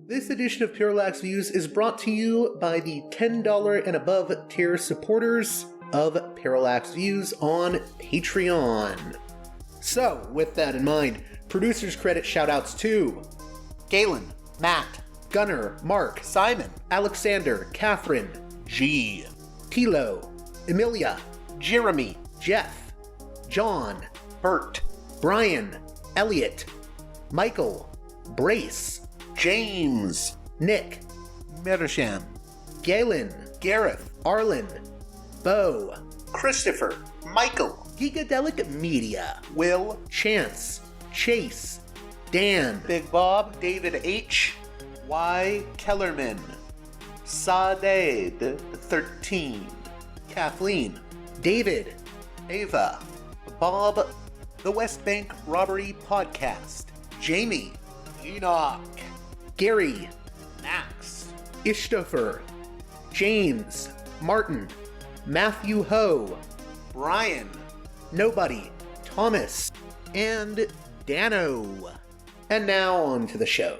This edition of Parallax Views is brought to you by the $10 and above tier supporters of Parallax Views on Patreon. So, with that in mind, producers credit shoutouts to Galen, Matt, Gunnar, Mark, Simon, Alexander, Catherine, G, Tilo, Emilia, Jeremy, Jeff, John, Bert, Brian, Elliot, Michael, Brace, James, Nick, Mersham, Galen, Gareth, Arlen, Bo, Christopher, Michael, Gigadelic Media, Will, Chance, Chase, Dan, Big Bob, David H, Y. Kellerman, Sadeed 13, Kathleen, David, Ava, Bob, The West Bank Robbery Podcast, Jamie, Enoch, Gary, Max, Ishtofer, James, Martin, Matthew Ho, Brian, Nobody, Thomas, and Dano. And now on to the show.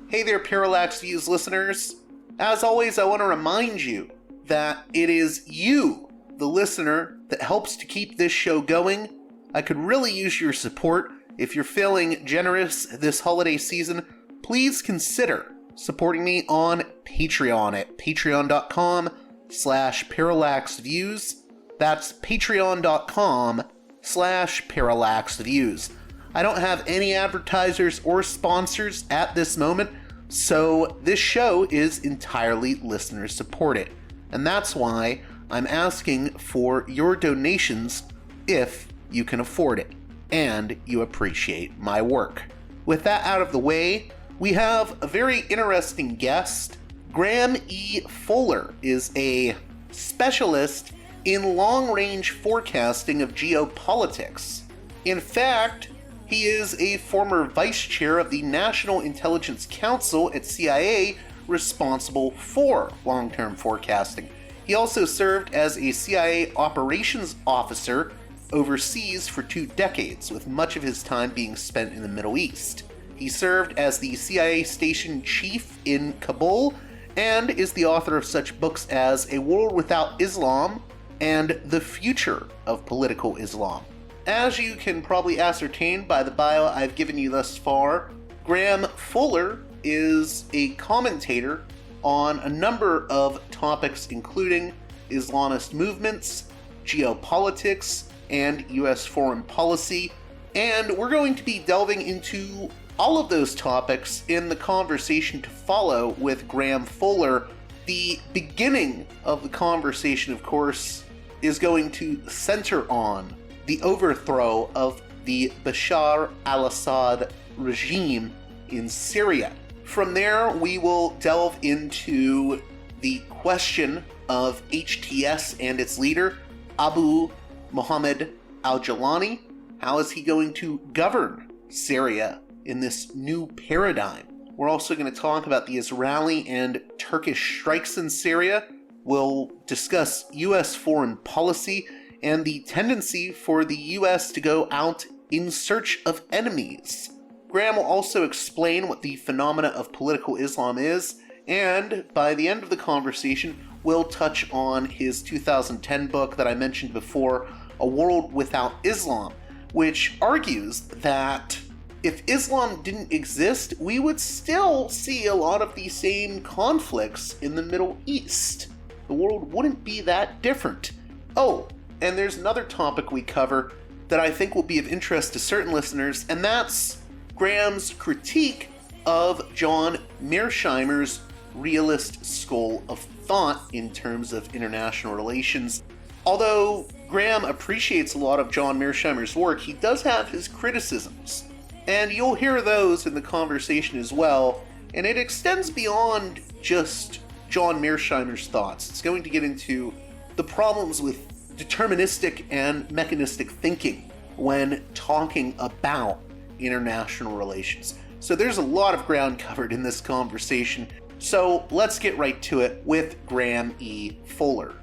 Hey there, Parallax Views listeners. As always, I want to remind you that it is you, the listener, that helps to keep this show going. I could really use your support. If you're feeling generous this holiday season, please consider supporting me on Patreon at patreon.com/parallaxviews. That's patreon.com/parallaxviews. I don't have any advertisers or sponsors at this moment, so this show is entirely listener supported. And that's why I'm asking for your donations if you can afford it and you appreciate my work. With that out of the way, we have a very interesting guest. Graham E. Fuller is a specialist in long-range forecasting of geopolitics. In fact, he is a former vice chair of the National Intelligence Council at CIA, responsible for long-term forecasting. He also served as a CIA operations officer overseas for 2 decades, with much of his time being spent in the Middle East. He served as the CIA station chief in Kabul and is the author of such books as A World Without Islam and The Future of Political Islam. As you can probably ascertain by the bio I've given you thus far, Graham Fuller is a commentator on a number of topics including Islamist movements, geopolitics, and U.S. foreign policy, and we're going to be delving into all of those topics in the conversation to follow with Graham Fuller. The beginning of the conversation, of course, is going to center on the overthrow of the Bashar al-Assad regime in Syria. From there, we will delve into the question of HTS and its leader, Abu Muhammed al-Jolani. How is he going to govern Syria in this new paradigm? We're also going to talk about the Israeli and Turkish strikes in Syria. We'll discuss U.S. foreign policy and the tendency for the U.S. to go out in search of enemies. Graham will also explain what the phenomena of political Islam is, and by the end of the conversation, we'll touch on his 2010 book that I mentioned before, A World Without Islam, which argues that if Islam didn't exist, we would still see a lot of the same conflicts in the Middle East. The world wouldn't be that different. Oh, and there's another topic we cover that I think will be of interest to certain listeners, and that's Graham's critique of John Mearsheimer's realist school of thought in terms of international relations. Although Graham appreciates a lot of John Mearsheimer's work, he does have his criticisms, and you'll hear those in the conversation as well, and it extends beyond just John Mearsheimer's thoughts. It's going to get into the problems with deterministic and mechanistic thinking when talking about international relations. So there's a lot of ground covered in this conversation, so let's get right to it with Graham E. Fuller.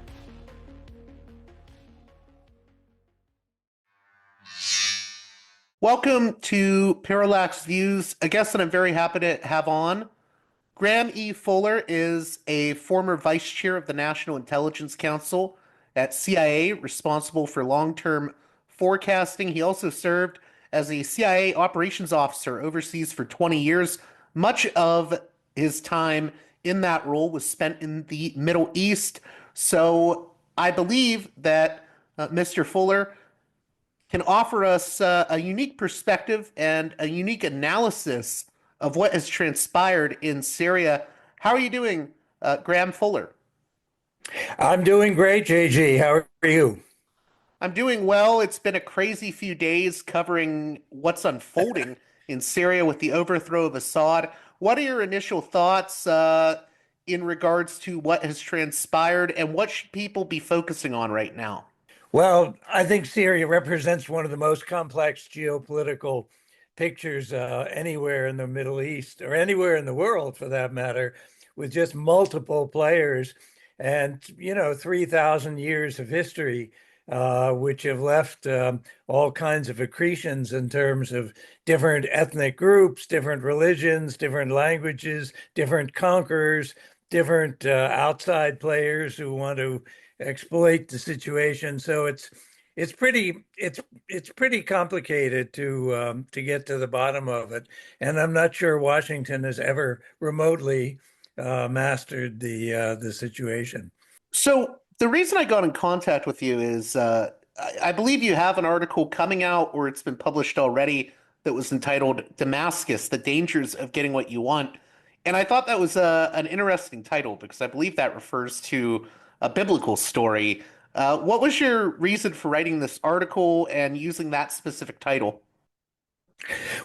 Welcome to Parallax Views, a guest that I'm very happy to have on. Graham E. Fuller is a former vice chair of the National Intelligence Council at CIA, responsible for long-term forecasting. He also served as a CIA operations officer overseas for 20 years. Much of his time in that role was spent in the Middle East. So I believe that Mr. Fuller can offer us a unique perspective and a unique analysis of what has transpired in Syria. How are you doing, Graham Fuller? I'm doing great, JG. How are you? I'm doing well. It's been a crazy few days covering what's unfolding in Syria with the overthrow of Assad. What are your initial thoughts in regards to what has transpired, and what should people be focusing on right now? Well, I think Syria represents one of the most complex geopolitical pictures anywhere in the Middle East or anywhere in the world for that matter, with just multiple players and, 3,000 years of history, which have left all kinds of accretions in terms of different ethnic groups, different religions, different languages, different conquerors, different outside players who want to exploit the situation. So it's pretty complicated to get to the bottom of it, and I'm not sure Washington has ever remotely mastered the situation. So the reason I got in contact with you is I believe you have an article coming out, or it's been published already, that was entitled Damascus, The Dangers of Getting What You Want. And I thought that was an interesting title because I believe that refers to a biblical story. What was your reason for writing this article and using that specific title?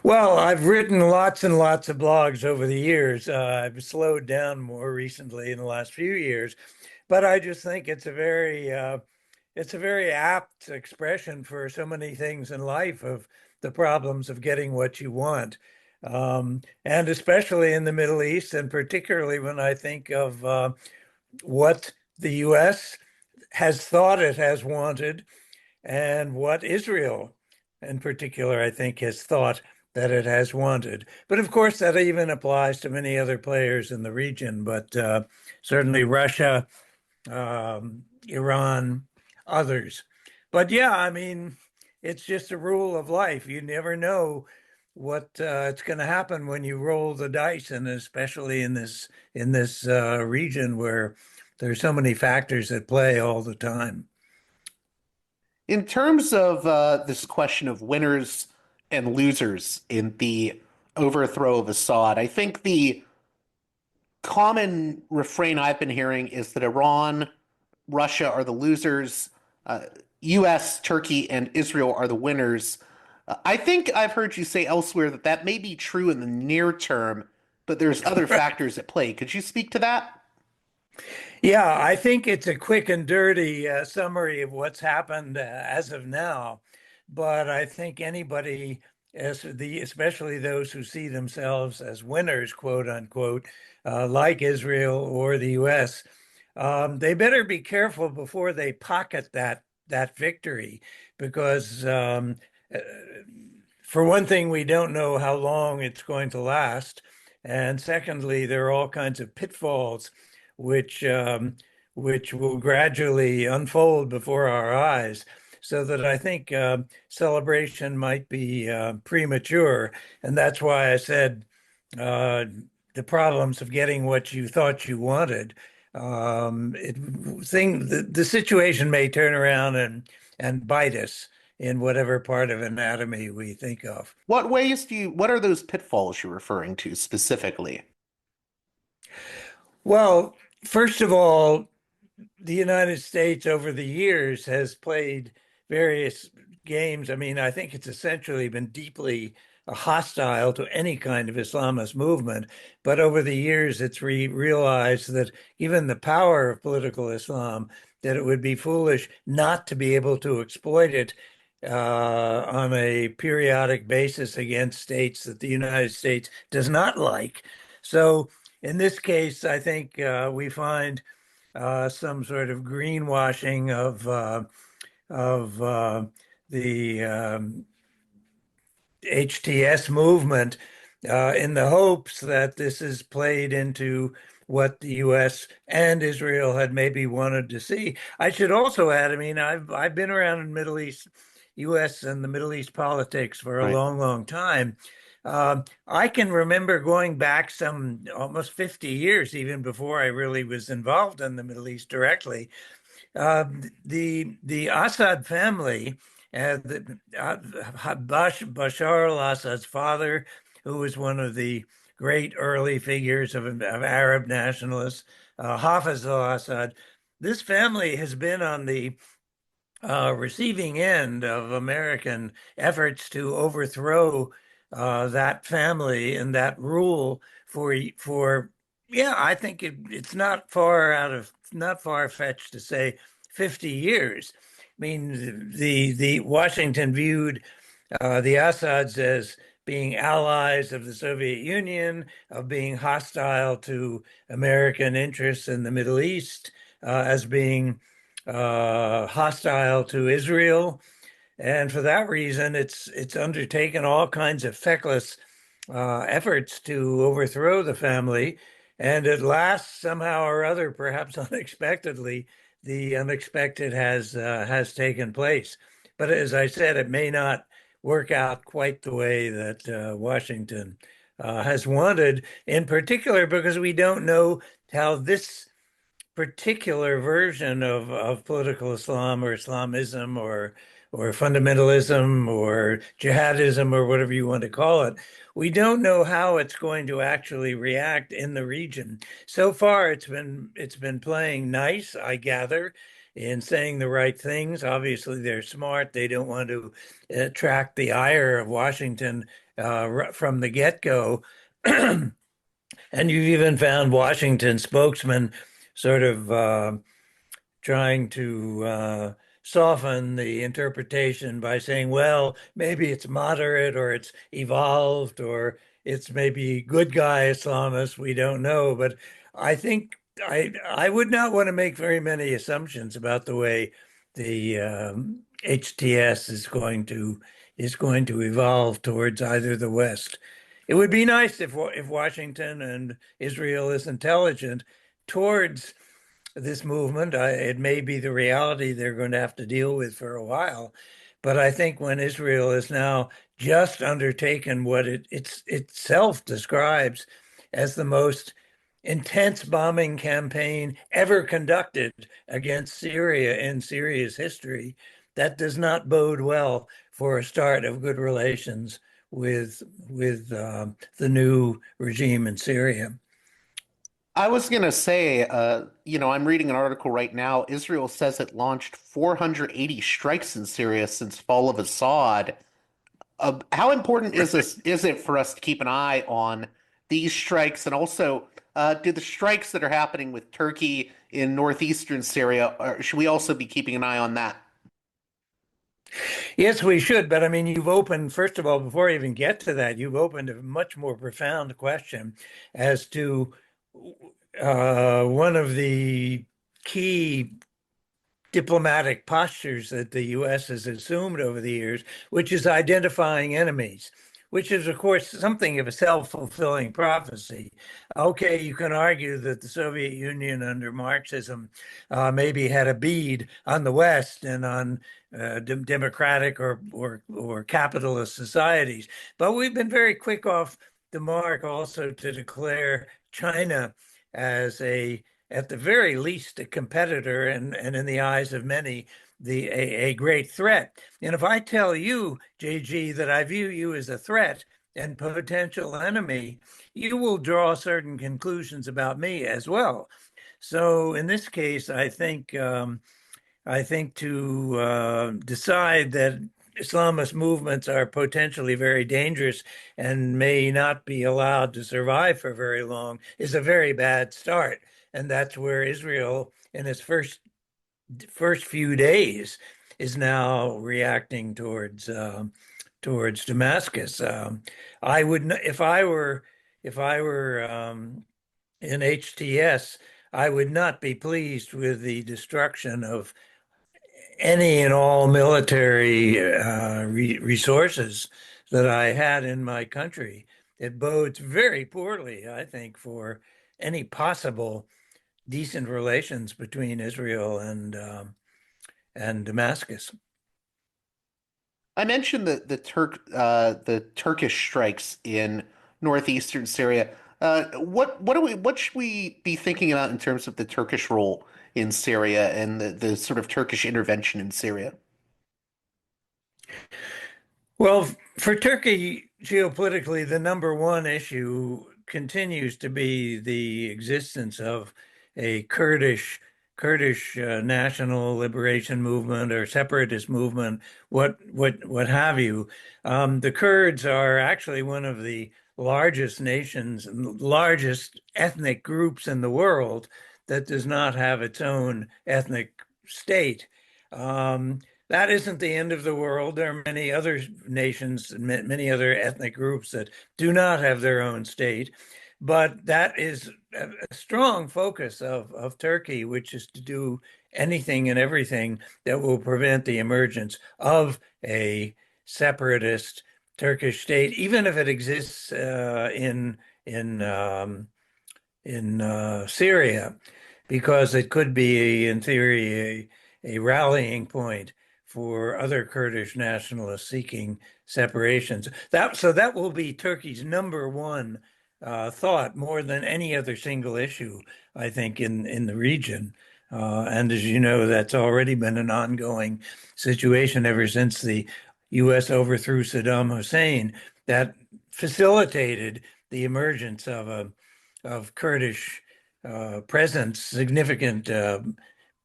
Well, I've written lots and lots of blogs over the years. I've slowed down more recently in the last few years, but I just think it's a very apt expression for so many things in life of the problems of getting what you want. And especially in the Middle East, and particularly when I think of what the US has thought it has wanted and what Israel in particular, I think, has thought that it has wanted. But of course, that even applies to many other players in the region, but certainly Russia, Iran, others. But yeah, I mean, it's just a rule of life. You never know what it's going to happen when you roll the dice, and especially in this region where there's so many factors at play all the time. In terms of this question of winners and losers in the overthrow of Assad, I think the common refrain I've been hearing is that Iran, Russia are the losers, US, Turkey, and Israel are the winners. I think I've heard you say elsewhere that that may be true in the near term, but there's other factors at play. Could you speak to that? Yeah, I think it's a quick and dirty summary of what's happened as of now. But I think anybody, especially those who see themselves as winners, quote unquote, like Israel or the U.S., they better be careful before they pocket that victory, because uh, for one thing, we don't know how long it's going to last, and secondly, there are all kinds of pitfalls which which will gradually unfold before our eyes. So that I think celebration might be premature, and that's why I said uh, the problems of getting what you thought you wanted. The situation may turn around and bite us in whatever part of anatomy we think of. What are those pitfalls you're referring to specifically? Well, first of all, the United States over the years has played various games. I mean, I think it's essentially been deeply hostile to any kind of Islamist movement. But over the years, it's realized that given the power of political Islam, that it would be foolish not to be able to exploit it on a periodic basis against states that the United States does not like. So in this case, I think we find some sort of greenwashing of the HTS movement in the hopes that this is played into what the U.S. and Israel had maybe wanted to see. I should also add, I mean, I've been around in Middle East, U.S. and the Middle East politics for a Right. long, long time. I can remember going back some almost 50 years, even before I really was involved in the Middle East directly. The Assad family, Bashar al-Assad's father, who was one of the great early figures of Arab nationalists, Hafiz al-Assad. This family has been on the receiving end of American efforts to overthrow that family and that rule for yeah, I think it's not far fetched to say 50 years. I mean, the Washington viewed the Assads as being allies of the Soviet Union, of being hostile to American interests in the Middle East, as being hostile to Israel. And for that reason, it's undertaken all kinds of feckless efforts to overthrow the family. And at last, somehow or other, perhaps unexpectedly, the unexpected has taken place. But as I said, it may not work out quite the way that Washington has wanted, in particular because we don't know how this particular version of political Islam or Islamism or fundamentalism or jihadism or whatever you want to call it. We don't know how it's going to actually react in the region. So far, it's been playing nice, I gather, in saying the right things. Obviously, they're smart. They don't want to attract the ire of Washington from the get-go. And you've even found Washington spokesman sort of trying to soften the interpretation by saying, well, maybe it's moderate or it's evolved or it's maybe good guy Islamists. We don't know. But I think I would not want to make very many assumptions about the way the HTS is going to evolve towards either the West. It would be nice if Washington and Israel is intelligent towards this movement. It may be the reality they're going to have to deal with for a while. But I think when Israel has now just undertaken what it itself describes as the most intense bombing campaign ever conducted against Syria in Syria's history, that does not bode well for a start of good relations with the new regime in Syria. I was going to say, I'm reading an article right now. Israel says it launched 480 strikes in Syria since fall of Assad. How important is it for us to keep an eye on these strikes, and also do the strikes that are happening with Turkey in northeastern Syria, or should we also be keeping an eye on that? Yes, we should. But I mean, you've opened, first of all, before I even get to that, you've opened a much more profound question as to one of the key diplomatic postures that the U.S. has assumed over the years, which is identifying enemies, which is, of course, something of a self-fulfilling prophecy. Okay, you can argue that the Soviet Union under Marxism maybe had a bead on the West and on democratic or capitalist societies, but we've been very quick off the mark also to declare China as at the very least, a competitor, and in the eyes of many, a great threat. And if I tell you, JG, that I view you as a threat and potential enemy, you will draw certain conclusions about me as well. So in this case, I think to decide that Islamist movements are potentially very dangerous and may not be allowed to survive for very long is a very bad start. And that's where Israel, in its first few days, is now reacting towards Damascus. I would, if I were in HTS, I would not be pleased with the destruction of any and all military resources that I had in my country. It bodes very poorly, I think, for any possible decent relations between Israel and Damascus. I mentioned the Turkish strikes in northeastern Syria. What should we be thinking about in terms of the Turkish role in Syria and the sort of Turkish intervention in Syria? Well, for Turkey, geopolitically, the number one issue continues to be the existence of a Kurdish national liberation movement or separatist movement, what have you. The Kurds are actually one of the largest nations, largest ethnic groups in the world that does not have its own ethnic state. Um, that isn't the end of the world. There are many other nations, many other ethnic groups that do not have their own state. But that is a strong focus of Turkey, which is to do anything and everything that will prevent the emergence of a separatist Turkish state, even if it exists in Syria, because it could be, in theory, a rallying point for other Kurdish nationalists seeking separations. That will be Turkey's number one thought, more than any other single issue, I think, in the region. And as you know, that's already been an ongoing situation ever since the U.S. overthrew Saddam Hussein. That facilitated the emergence of Kurdish presence, significant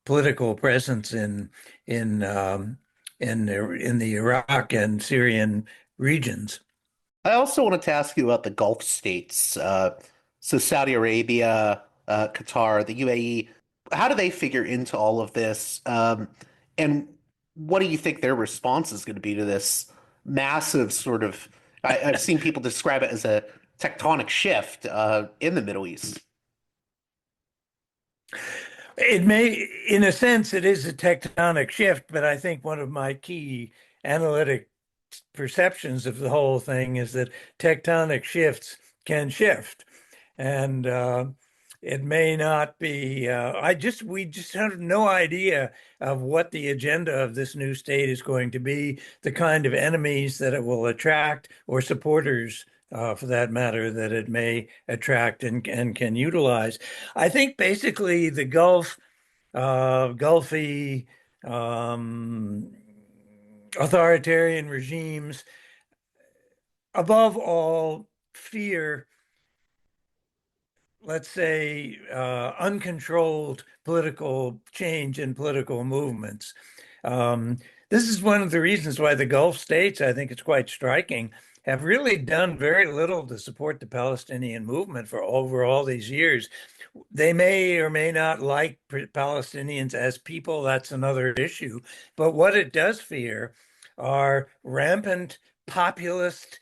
political presence in the Iraq and Syrian regions. I also wanted to ask you about the Gulf states. So Saudi Arabia, Qatar, the UAE. How do they figure into all of this? And what do you think their response is going to be to this massive sort of? I've seen people describe it as a tectonic shift in the Middle East. It may, in a sense, it is a tectonic shift, but I think one of my key analytic perceptions of the whole thing is that tectonic shifts can shift. And it may not be, we just have no idea of what the agenda of this new state is going to be, the kind of enemies that it will attract, or supporters, for that matter, that it may attract and can utilize. I think basically the Gulfy authoritarian regimes, above all, fear, let's say, uncontrolled political change and political movements. This is one of the reasons why the Gulf states, I think it's quite striking, have really done very little to support the Palestinian movement for over all these years. They may or may not like Palestinians as people, that's another issue. But what it does fear are rampant populist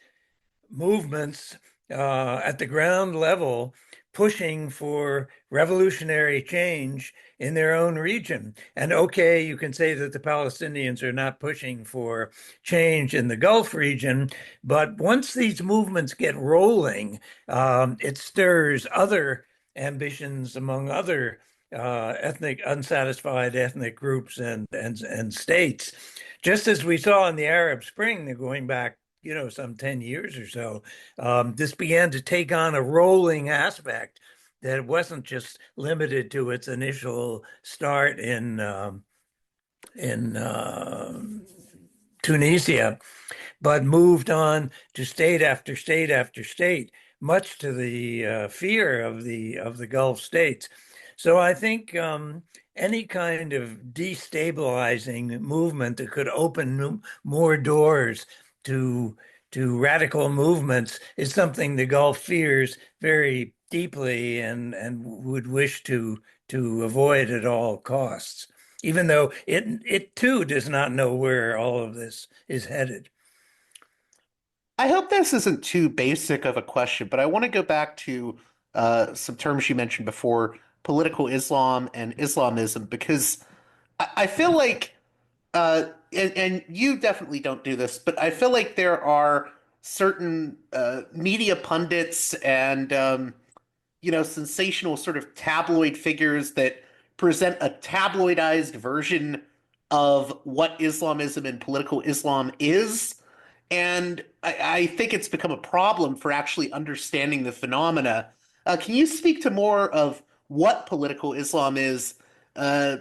movements at the ground level pushing for revolutionary change in their own region. And okay, you can say that the Palestinians are not pushing for change in the Gulf region, but once these movements get rolling, it stirs other ambitions among other unsatisfied ethnic groups and states. Just as we saw in the Arab Spring, going back some 10 years or so, this began to take on a rolling aspect that wasn't just limited to its initial start in Tunisia, but moved on to state after state after state, much to the fear of the Gulf states. So I think any kind of destabilizing movement that could open more doors to radical movements is something the Gulf fears very deeply and would wish to avoid at all costs, even though it too does not know where all of this is headed. I hope this isn't too basic of a question, but I want to go back to some terms you mentioned before, political Islam and Islamism, because I feel like, and you definitely don't do this, but I feel like there are certain media pundits and sensational sort of tabloid figures that present a tabloidized version of what Islamism and political Islam is. And I think it's become a problem for actually understanding the phenomena. Can you speak to more of what political Islam is uh,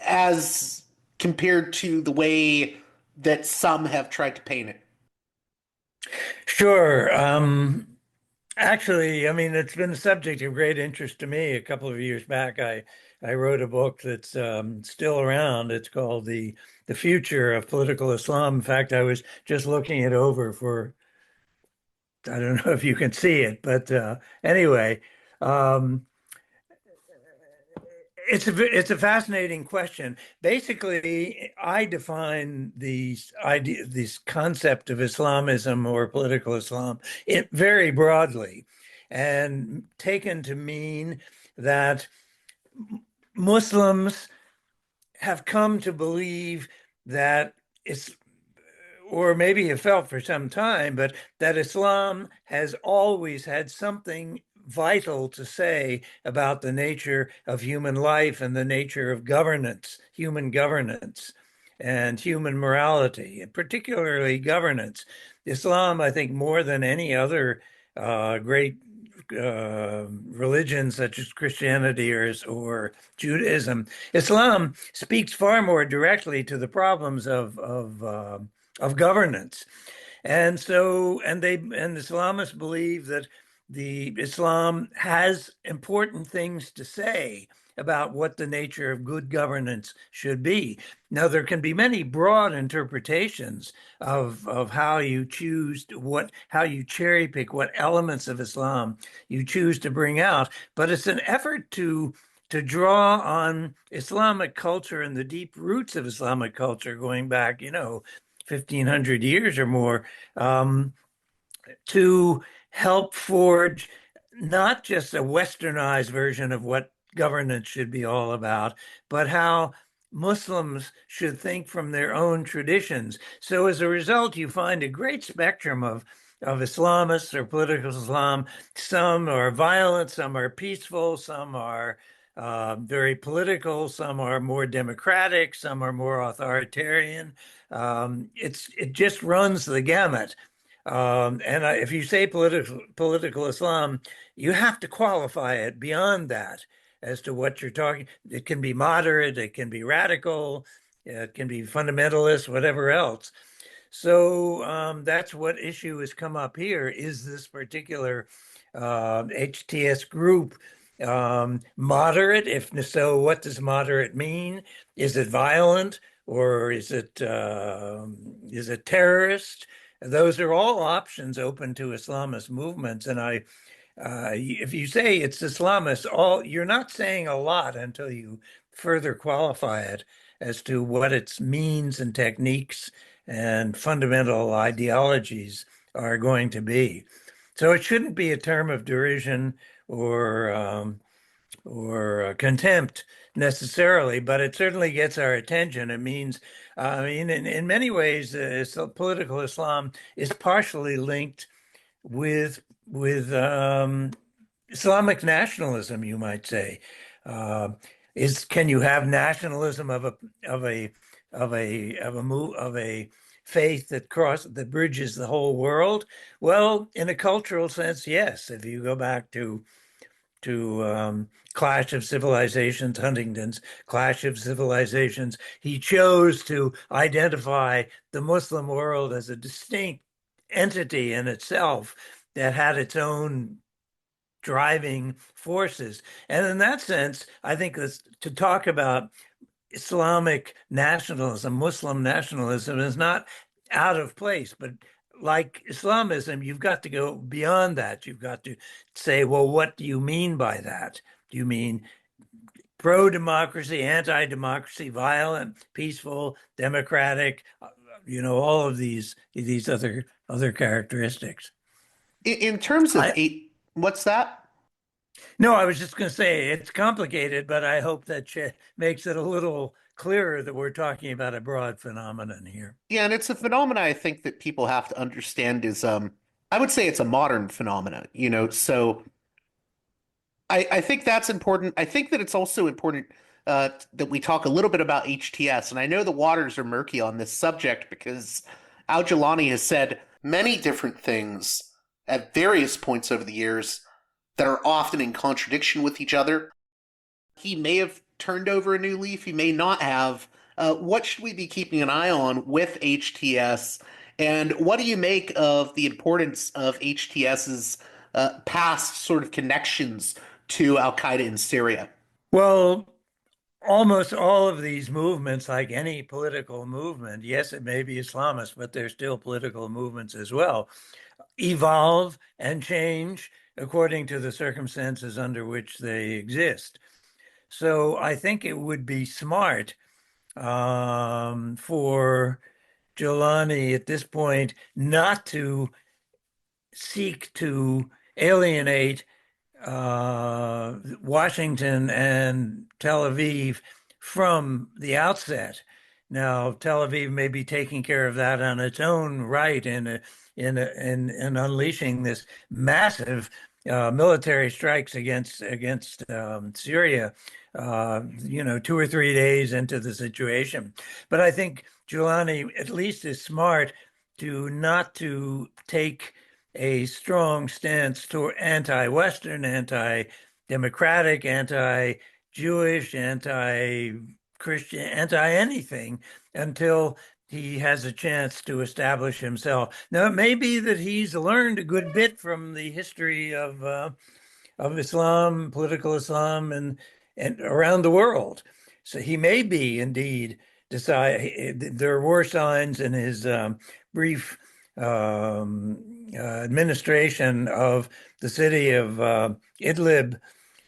as compared to the way that some have tried to paint it? Sure. Actually, I mean, it's been a subject of great interest to me. A couple of years back, I wrote a book that's still around. It's called The Future of Political Islam. In fact, I was just looking it over for, I don't know if you can see it, but anyway, um, it's a fascinating question. Basically, I define this concept of Islamism or political Islam very broadly, and taken to mean that Muslims have come to believe that it's, or maybe have felt for some time, but that Islam has always had something vital to say about the nature of human life and the nature of governance, human governance, and human morality, and particularly governance. Islam, I think, more than any other great religions such as Christianity or Judaism, Islam speaks far more directly to the problems of governance. And so, and Islamists believe that the Islam has important things to say about what the nature of good governance should be. Now, there can be many broad interpretations of how you choose how you cherry pick what elements of Islam you choose to bring out, but it's an effort to draw on Islamic culture and the deep roots of Islamic culture going back, 1,500 years or more, to help forge not just a westernized version of what governance should be all about, but how Muslims should think from their own traditions. So as a result, you find a great spectrum of Islamists or political Islam. Some are violent, some are peaceful, some are very political, some are more democratic, some are more authoritarian. It just runs the gamut. And if you say political Islam, you have to qualify it beyond that as to what you're talking. It can be moderate, it can be radical, it can be fundamentalist, whatever else. So that's what issue has come up here is this particular HTS group moderate? If so, what does moderate mean? Is it violent or is it terrorist? Those are all options open to Islamist movements. And if you say it's Islamist, you're not saying a lot until you further qualify it as to what its means and techniques and fundamental ideologies are going to be. So it shouldn't be a term of derision or contempt necessarily, but it certainly gets our attention. It means, I mean, in many ways, political Islam is partially linked with Islamic nationalism, you might say. Can you have nationalism of a faith that bridges the whole world? Well, in a cultural sense, yes. If you go back to Clash of Civilizations, Huntington's Clash of Civilizations, he chose to identify the Muslim world as a distinct entity in itself that had its own driving forces. And in that sense, I think to talk about Islamic nationalism, Muslim nationalism is not out of place, but like Islamism, you've got to go beyond that. You've got to say, well, what do you mean by that? Do you mean pro-democracy, anti-democracy, violent, peaceful, democratic, all of these other characteristics? In terms of what's that? No, I was just going to say it's complicated, but I hope that makes it a little clearer that we're talking about a broad phenomenon here. Yeah, and it's a phenomena I think that people have to understand is I would say it's a modern phenomena, so I think that's important. I think that it's also important that we talk a little bit about HTS. And I know the waters are murky on this subject because al-Jolani has said many different things at various points over the years that are often in contradiction with each other. He may have turned over a new leaf, he may not have. What should we be keeping an eye on with HTS? And what do you make of the importance of HTS's past sort of connections to Al Qaeda in Syria? Well, almost all of these movements, like any political movement, yes, it may be Islamist, but they're still political movements as well, evolve and change according to the circumstances under which they exist. So I think it would be smart for Jolani at this point not to seek to alienate Washington and Tel Aviv from the outset. Now, Tel Aviv may be taking care of that on its own right in unleashing this massive military strikes against Syria. 2 or 3 days into the situation, but I think Giuliani at least is smart not to take a strong stance toward anti-Western, anti-democratic, anti-Jewish, anti-Christian, anti-anything until he has a chance to establish himself. Now, it may be that he's learned a good bit from the history of Islam, political Islam, and around the world. So he may be indeed decide. There were signs in his brief administration of the city of Idlib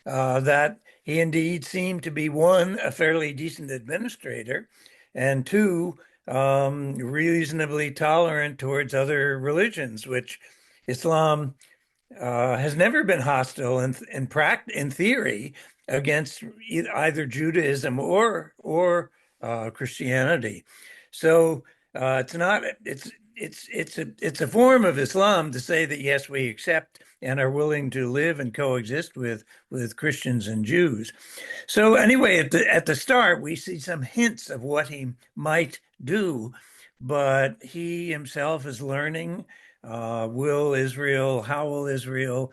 that he indeed seemed to be, one, a fairly decent administrator, and two, reasonably tolerant towards other religions, which Islam has never been hostile in theory against either Judaism or Christianity. So it's a form of Islam to say that yes, we accept and are willing to live and coexist with Christians and Jews. So anyway, at the start, we see some hints of what he might do, but he himself is learning. Will Israel, how will Israel,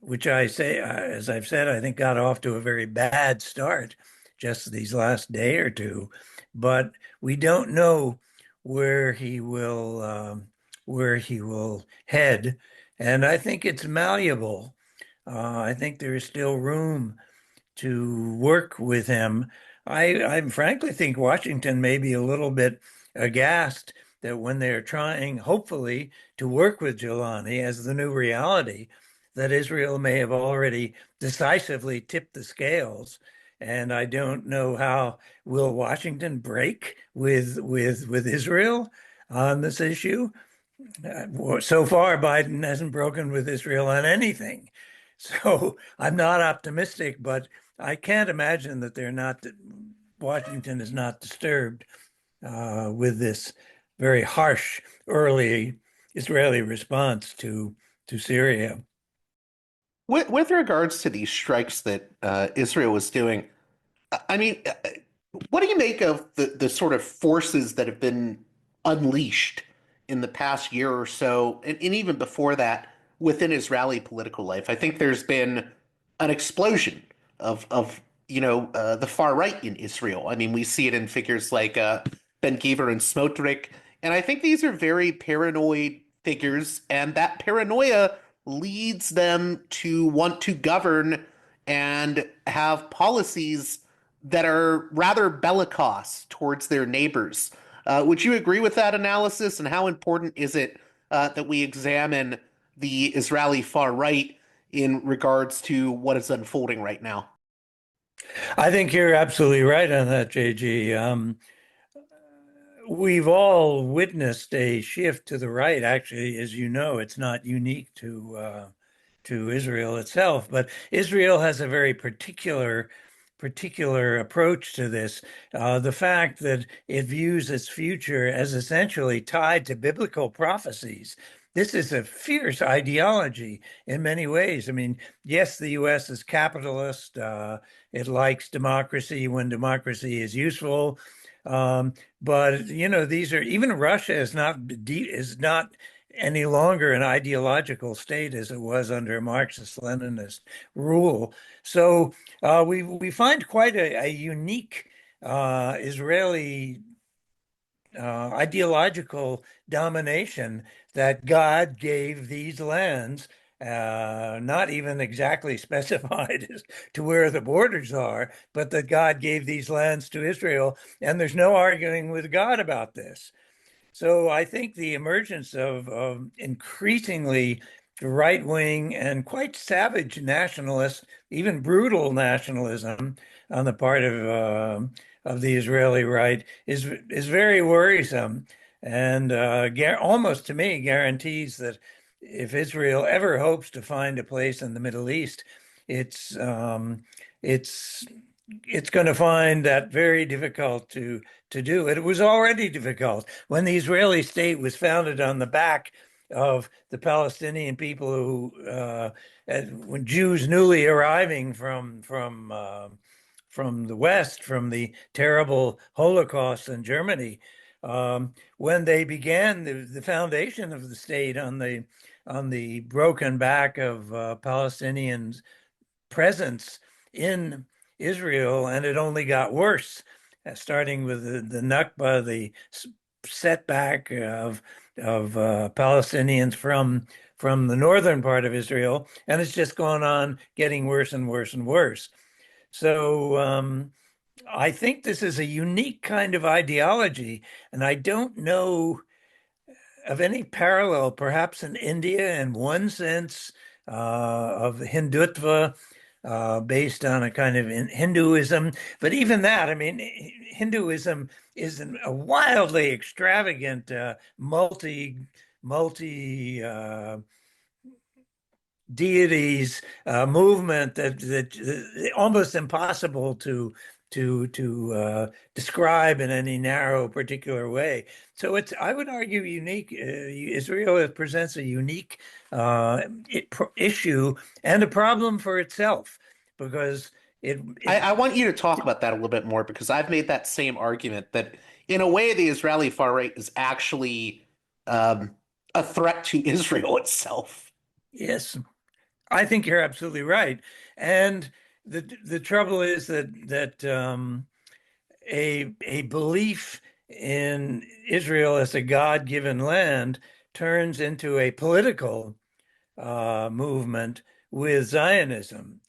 which I say, as I've said, I think got off to a very bad start just these last day or two, but we don't know where he will head, and I think it's malleable. I think there is still room to work with him. I frankly think Washington may be a little bit aghast that when they're trying, hopefully, to work with Jolani as the new reality, that Israel may have already decisively tipped the scales. And I don't know how will Washington break with Israel on this issue. So far, Biden hasn't broken with Israel on anything. So I'm not optimistic, but I can't imagine that Washington is not disturbed with this very harsh early Israeli response to Syria. With regards to these strikes that Israel was doing, I mean, what do you make of the sort of forces that have been unleashed in the past year or so, and even before that, within Israeli political life? I think there's been an explosion of the far right in Israel. I mean, we see it in figures like Ben Gvir and Smotrich, and I think these are very paranoid figures, and that paranoia leads them to want to govern and have policies that are rather bellicose towards their neighbors. Would you agree with that analysis? And how important is it that we examine the Israeli far right in regards to what is unfolding right now? I think you're absolutely right on that, JG. We've all witnessed a shift to the right. Actually, as you know, it's not unique to Israel itself, but Israel has a very particular particular approach to this. The fact that it views its future as essentially tied to biblical prophecies. This is a fierce ideology in many ways. I mean, yes, the U.S. is capitalist. It likes democracy when democracy is useful. But these are even Russia is not any longer an ideological state as it was under Marxist-Leninist rule. So we find quite a unique Israeli ideological domination that God gave these lands, not even exactly specified as to where the borders are, but that God gave these lands to Israel, and there's no arguing with God about this. So I think the emergence of increasingly right-wing and quite savage nationalist, even brutal nationalism on the part of the Israeli right is very worrisome, and almost to me guarantees that if Israel ever hopes to find a place in the Middle East, it's it's it's going to find that very difficult to do. It was already difficult when the Israeli state was founded on the back of the Palestinian people when Jews newly arriving from the West, from the terrible Holocaust in Germany, when they began the foundation of the state on the broken back of Palestinians' presence in Israel, and it only got worse, starting with the Nakba, the setback of Palestinians from the northern part of Israel, and it's just gone on getting worse and worse and worse. So I think this is a unique kind of ideology, and I don't know of any parallel, perhaps in India, in one sense, of Hindutva, based on a kind of Hinduism. But even that, I mean, Hinduism is a wildly extravagant, multi deities movement that almost impossible to describe in any narrow particular way. So I would argue, unique. Israel presents a unique issue and a problem for itself because I want you to talk about that a little bit more because I've made that same argument that in a way the Israeli far right is actually a threat to Israel itself. Yes, I think you're absolutely right. And the trouble is that a belief in Israel as a God-given land turns into a political movement with Zionism.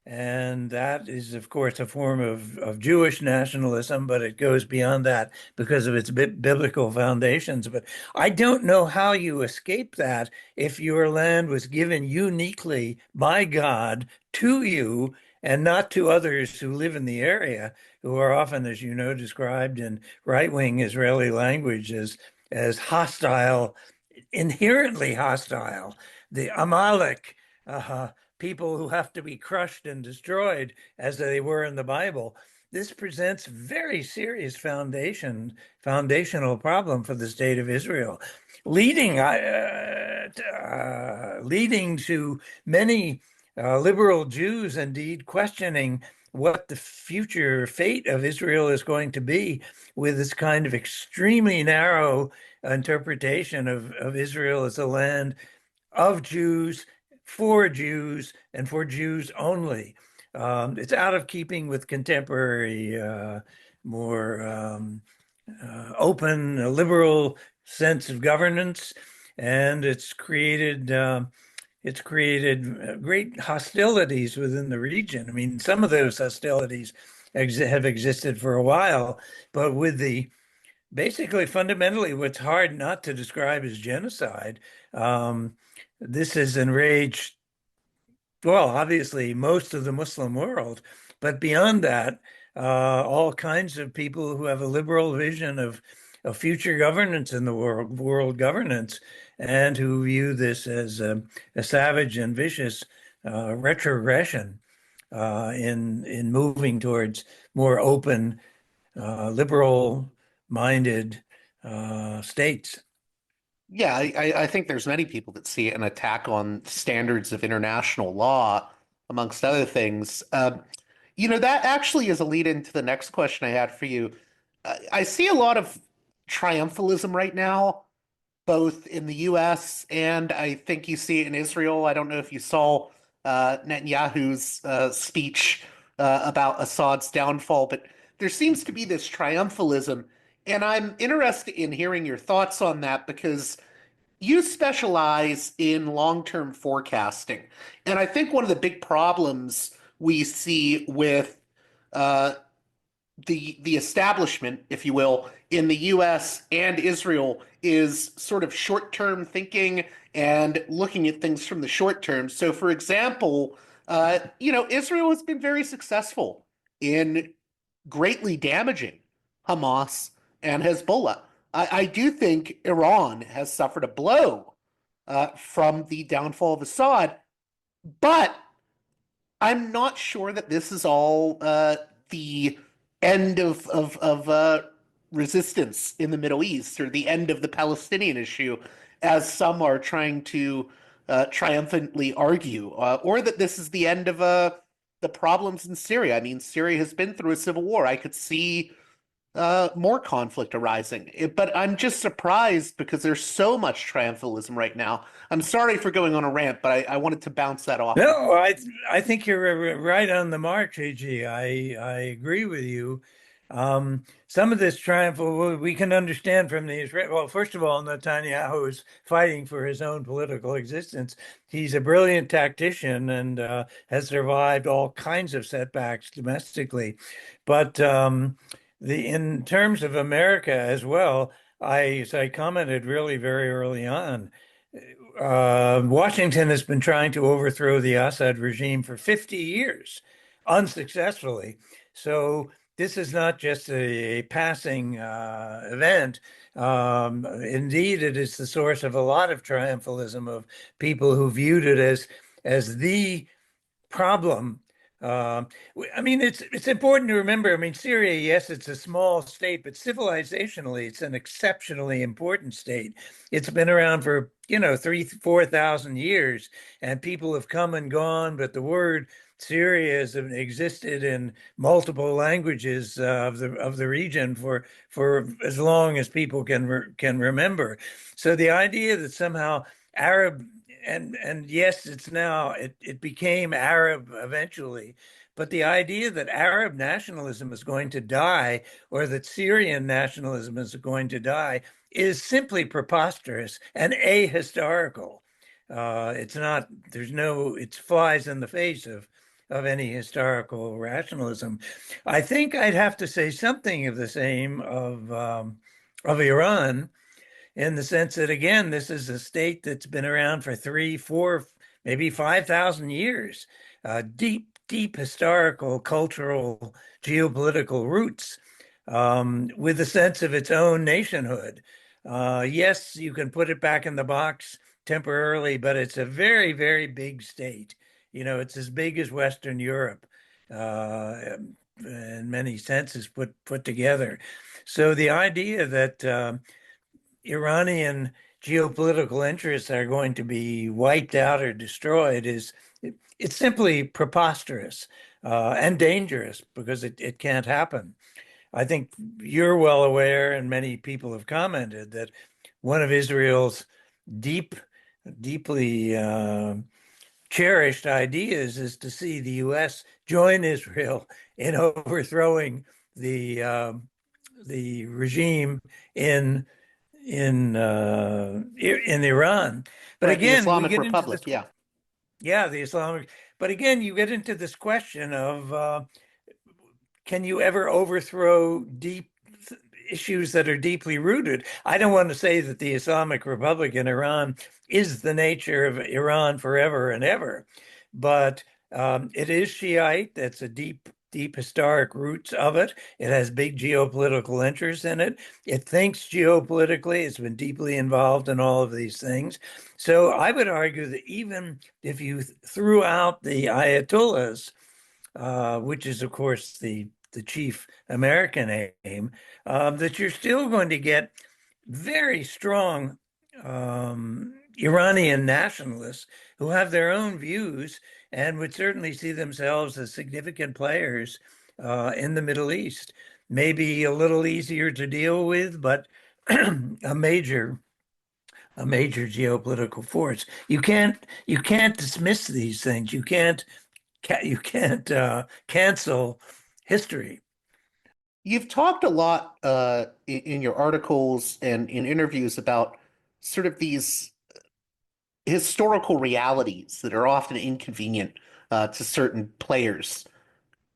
And that is, of course, a form of Jewish nationalism, but it goes beyond that because of its biblical foundations. But I don't know how you escape that if your land was given uniquely by God to you and not to others who live in the area, who are often, as you know, described in right-wing Israeli language as hostile, inherently hostile, the Amalek, people who have to be crushed and destroyed as they were in the Bible. This presents very serious foundational problem for the state of Israel, leading to many liberal Jews indeed questioning what the future fate of Israel is going to be with this kind of extremely narrow interpretation of Israel as a land of Jews, for Jews, and for Jews only. It's out of keeping with contemporary, more open, liberal sense of governance, and it's created great hostilities within the region. I mean, some of those hostilities have existed for a while, but with basically fundamentally what's hard not to describe as genocide, this has enraged, well, obviously most of the Muslim world, but beyond that, all kinds of people who have a liberal vision of future governance in the world governance, and who view this as a savage and vicious retrogression. in moving towards more open, liberal-minded states. Yeah, I think there's many people that see it an attack on standards of international law, amongst other things. That actually is a lead into the next question I had for you. I see a lot of triumphalism right now, both in the US and I think you see it in Israel. I don't know if you saw Netanyahu's speech about Assad's downfall, but there seems to be this triumphalism. And I'm interested in hearing your thoughts on that because you specialize in long-term forecasting. And I think one of the big problems we see with uh, the establishment, if you will, in the U.S. and Israel is sort of short-term thinking and looking at things from the short term. So, for example, Israel has been very successful in greatly damaging Hamas and Hezbollah. I do think Iran has suffered a blow from the downfall of Assad, but I'm not sure that this is all the end of resistance in the Middle East or the end of the Palestinian issue, as some are trying to triumphantly argue, or that this is the end of the problems in Syria. I mean, Syria has been through a civil war. I could see more conflict arising. But I'm just surprised because there's so much triumphalism right now. I'm sorry for going on a rant, but I wanted to bounce that off. No, I think you're right on the mark, AG. I agree with you. Some of this triumph we can understand from the Israel. Well, first of all, Netanyahu is fighting for his own political existence. He's a brilliant tactician and has survived all kinds of setbacks domestically. But in terms of America as well, as I commented really very early on, Washington has been trying to overthrow the Assad regime for 50 years, unsuccessfully. So this is not just a passing event. Indeed, it is the source of a lot of triumphalism of people who viewed it as the problem. I mean, it's important to remember. I mean, Syria, yes, it's a small state, but civilizationally, it's an exceptionally important state. It's been around for 4,000 years, and people have come and gone. But the word Syria has existed in multiple languages of the region for as long as people can remember. So the idea that somehow Arab and yes, it became Arab eventually, but the idea that Arab nationalism is going to die or that Syrian nationalism is going to die is simply preposterous and ahistorical. It's not. It flies in the face of any historical rationalism. I think I'd have to say something of the same of Iran, in the sense that, again, this is a state that's been around for 3, 4, maybe 5,000 years, deep, deep historical, cultural, geopolitical roots, with a sense of its own nationhood. Yes, you can put it back in the box temporarily, but it's a very, very big state. It's as big as Western Europe, in many senses put together. So the idea that Iranian geopolitical interests are going to be wiped out or destroyed it's simply preposterous and dangerous because it can't happen. I think you're well aware, and many people have commented, that one of Israel's deeply cherished ideas is to see the U.S. join Israel in overthrowing the regime in Iran. But Right, the again, we Islamic get into Republic, this. yeah. Yeah, the Islamic. But again, you get into this question of can you ever overthrow deep issues that are deeply rooted? I don't want to say that the Islamic Republic in Iran is the nature of Iran forever and ever, but it is Shiite. That's a deep historic roots of it. It has big geopolitical interests in it. It thinks geopolitically. It's been deeply involved in all of these things. So I would argue that even if you threw out the Ayatollahs, which is, of course, the chief American aim, that you're still going to get very strong Iranian nationalists who have their own views and would certainly see themselves as significant players in the Middle East. Maybe a little easier to deal with, but a major geopolitical force. You can't dismiss these things. You can't cancel history. You've talked a lot in your articles and in interviews about sort of these historical realities that are often inconvenient to certain players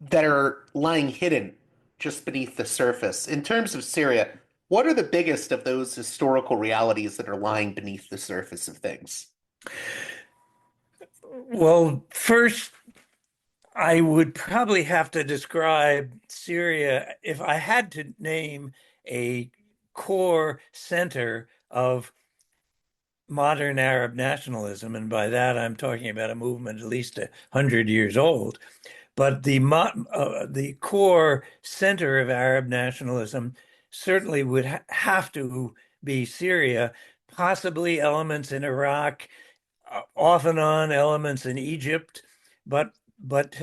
that are lying hidden just beneath the surface. In terms of Syria, what are the biggest of those historical realities that are lying beneath the surface of things? Well, first, I would probably have to describe Syria if I had to name a core center of modern Arab nationalism, and by that I'm talking about a movement at least 100 years old. But the core center of Arab nationalism certainly would have to be Syria, possibly elements in Iraq, off and on elements in Egypt, but but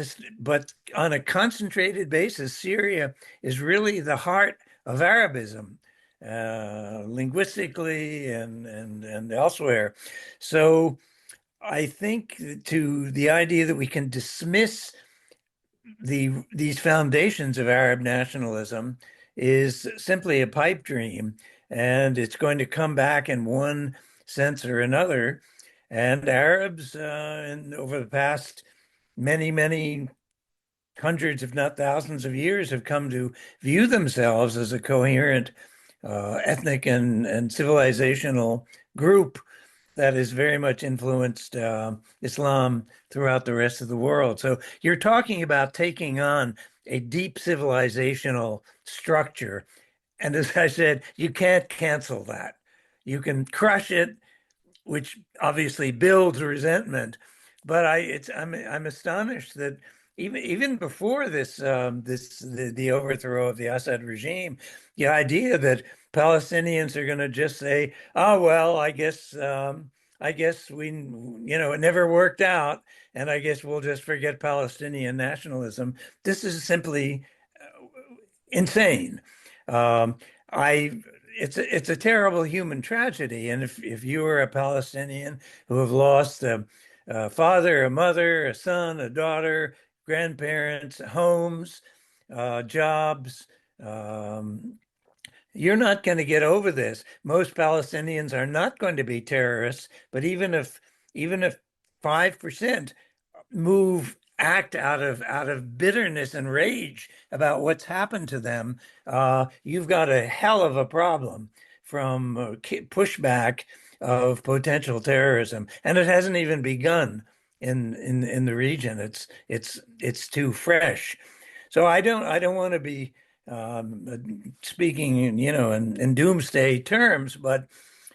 on a concentrated basis, Syria is really the heart of Arabism, linguistically and elsewhere. So I think to the idea that we can dismiss these foundations of Arab nationalism is simply a pipe dream, and it's going to come back in one sense or another. And Arabs, over the past many hundreds, if not thousands of years, have come to view themselves as a coherent ethnic and civilizational group that has very much influenced Islam throughout the rest of the world. So you're talking about taking on a deep civilizational structure. And as I said, you can't cancel that. You can crush it, which obviously builds resentment. But I'm astonished that even before the overthrow of the Assad regime, the idea that Palestinians are going to just say, "Oh well, I guess we it never worked out, and I guess we'll just forget Palestinian nationalism." This is simply insane. Um, I it's a terrible human tragedy, and if you are a Palestinian who have lost a father, a mother, a son, a daughter, grandparents, homes, jobs, um, you're not going to get over this. Most Palestinians are not going to be terrorists, but even if 5% act out of bitterness and rage about what's happened to them, you've got a hell of a problem from pushback of potential terrorism, and it hasn't even begun in the region. It's too fresh. So I don't want to be speaking in doomsday terms, but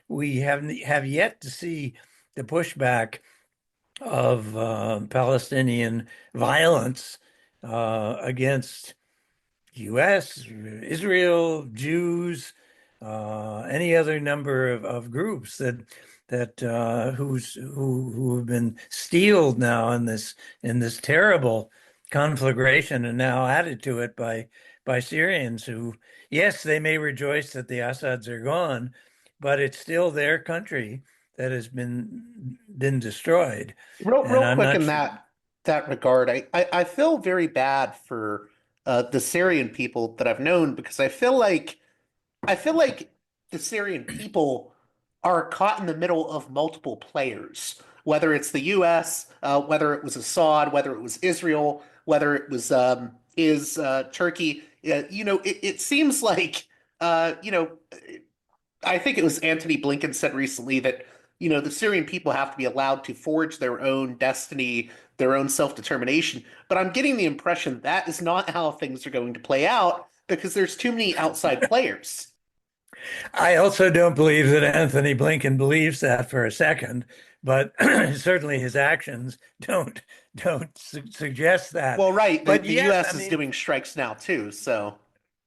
we have yet to see the pushback of Palestinian violence against U.S., Israel, Jews, any other number of groups who have been steeled now in this terrible conflagration and now added to it by Syrians who, yes, they may rejoice that the Assads are gone, but it's still their country that has been destroyed. And Real I'm quick not in sure. that regard, I feel very bad for the Syrian people that I've known because I feel like the Syrian people are caught in the middle of multiple players, whether it's the U.S., whether it was Assad, whether it was Israel, whether it was is Turkey. It seems like uh, you know I think it was Antony Blinken said recently that, the Syrian people have to be allowed to forge their own destiny, their own self-determination. But I'm getting the impression that is not how things are going to play out because there's too many outside players. I also don't believe that Anthony Blinken believes that for a second, but certainly his actions don't suggest that. Well, right. The But the yes, I U.S. is mean, doing strikes now too. So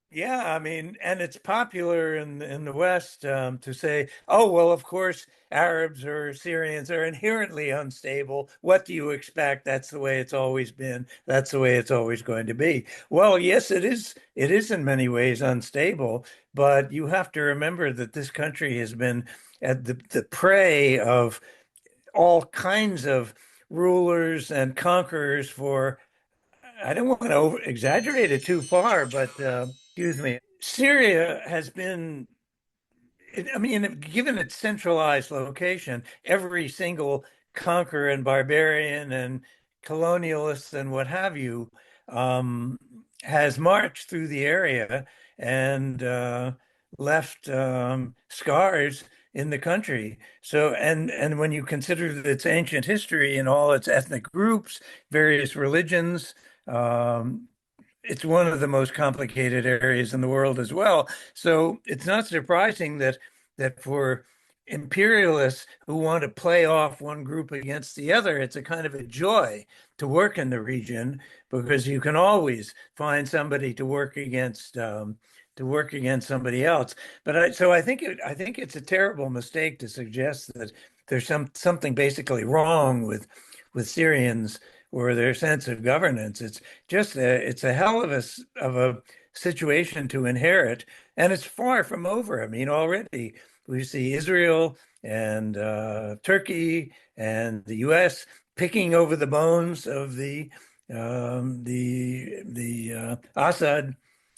yeah, I mean, and it's popular in the West to say, "Oh, well, of course, Arabs or Syrians are inherently unstable. What do you expect? That's the way it's always been. That's the way it's always going to be." Well, yes, it is. It is in many ways unstable, but you have to remember that this country has been at the prey of all kinds of rulers and conquerors for, I don't want to exaggerate it too far, but excuse me. Syria has been, I mean, given its centralized location, every single conqueror and barbarian and colonialist and what have you um, has marched through the area and left scars in the country. So, and when you consider its ancient history and all its ethnic groups, various religions, um, it's one of the most complicated areas in the world as well. So it's not surprising that for imperialists who want to play off one group against the other, it's a kind of a joy to work in the region because you can always find somebody to work against somebody else. But so I think it's a terrible mistake to suggest that there's something basically wrong with Syrians or their sense of governance. It's just it's a hell of a situation to inherit, and it's far from over. I mean, already we see Israel and Turkey and the U.S. picking over the bones of the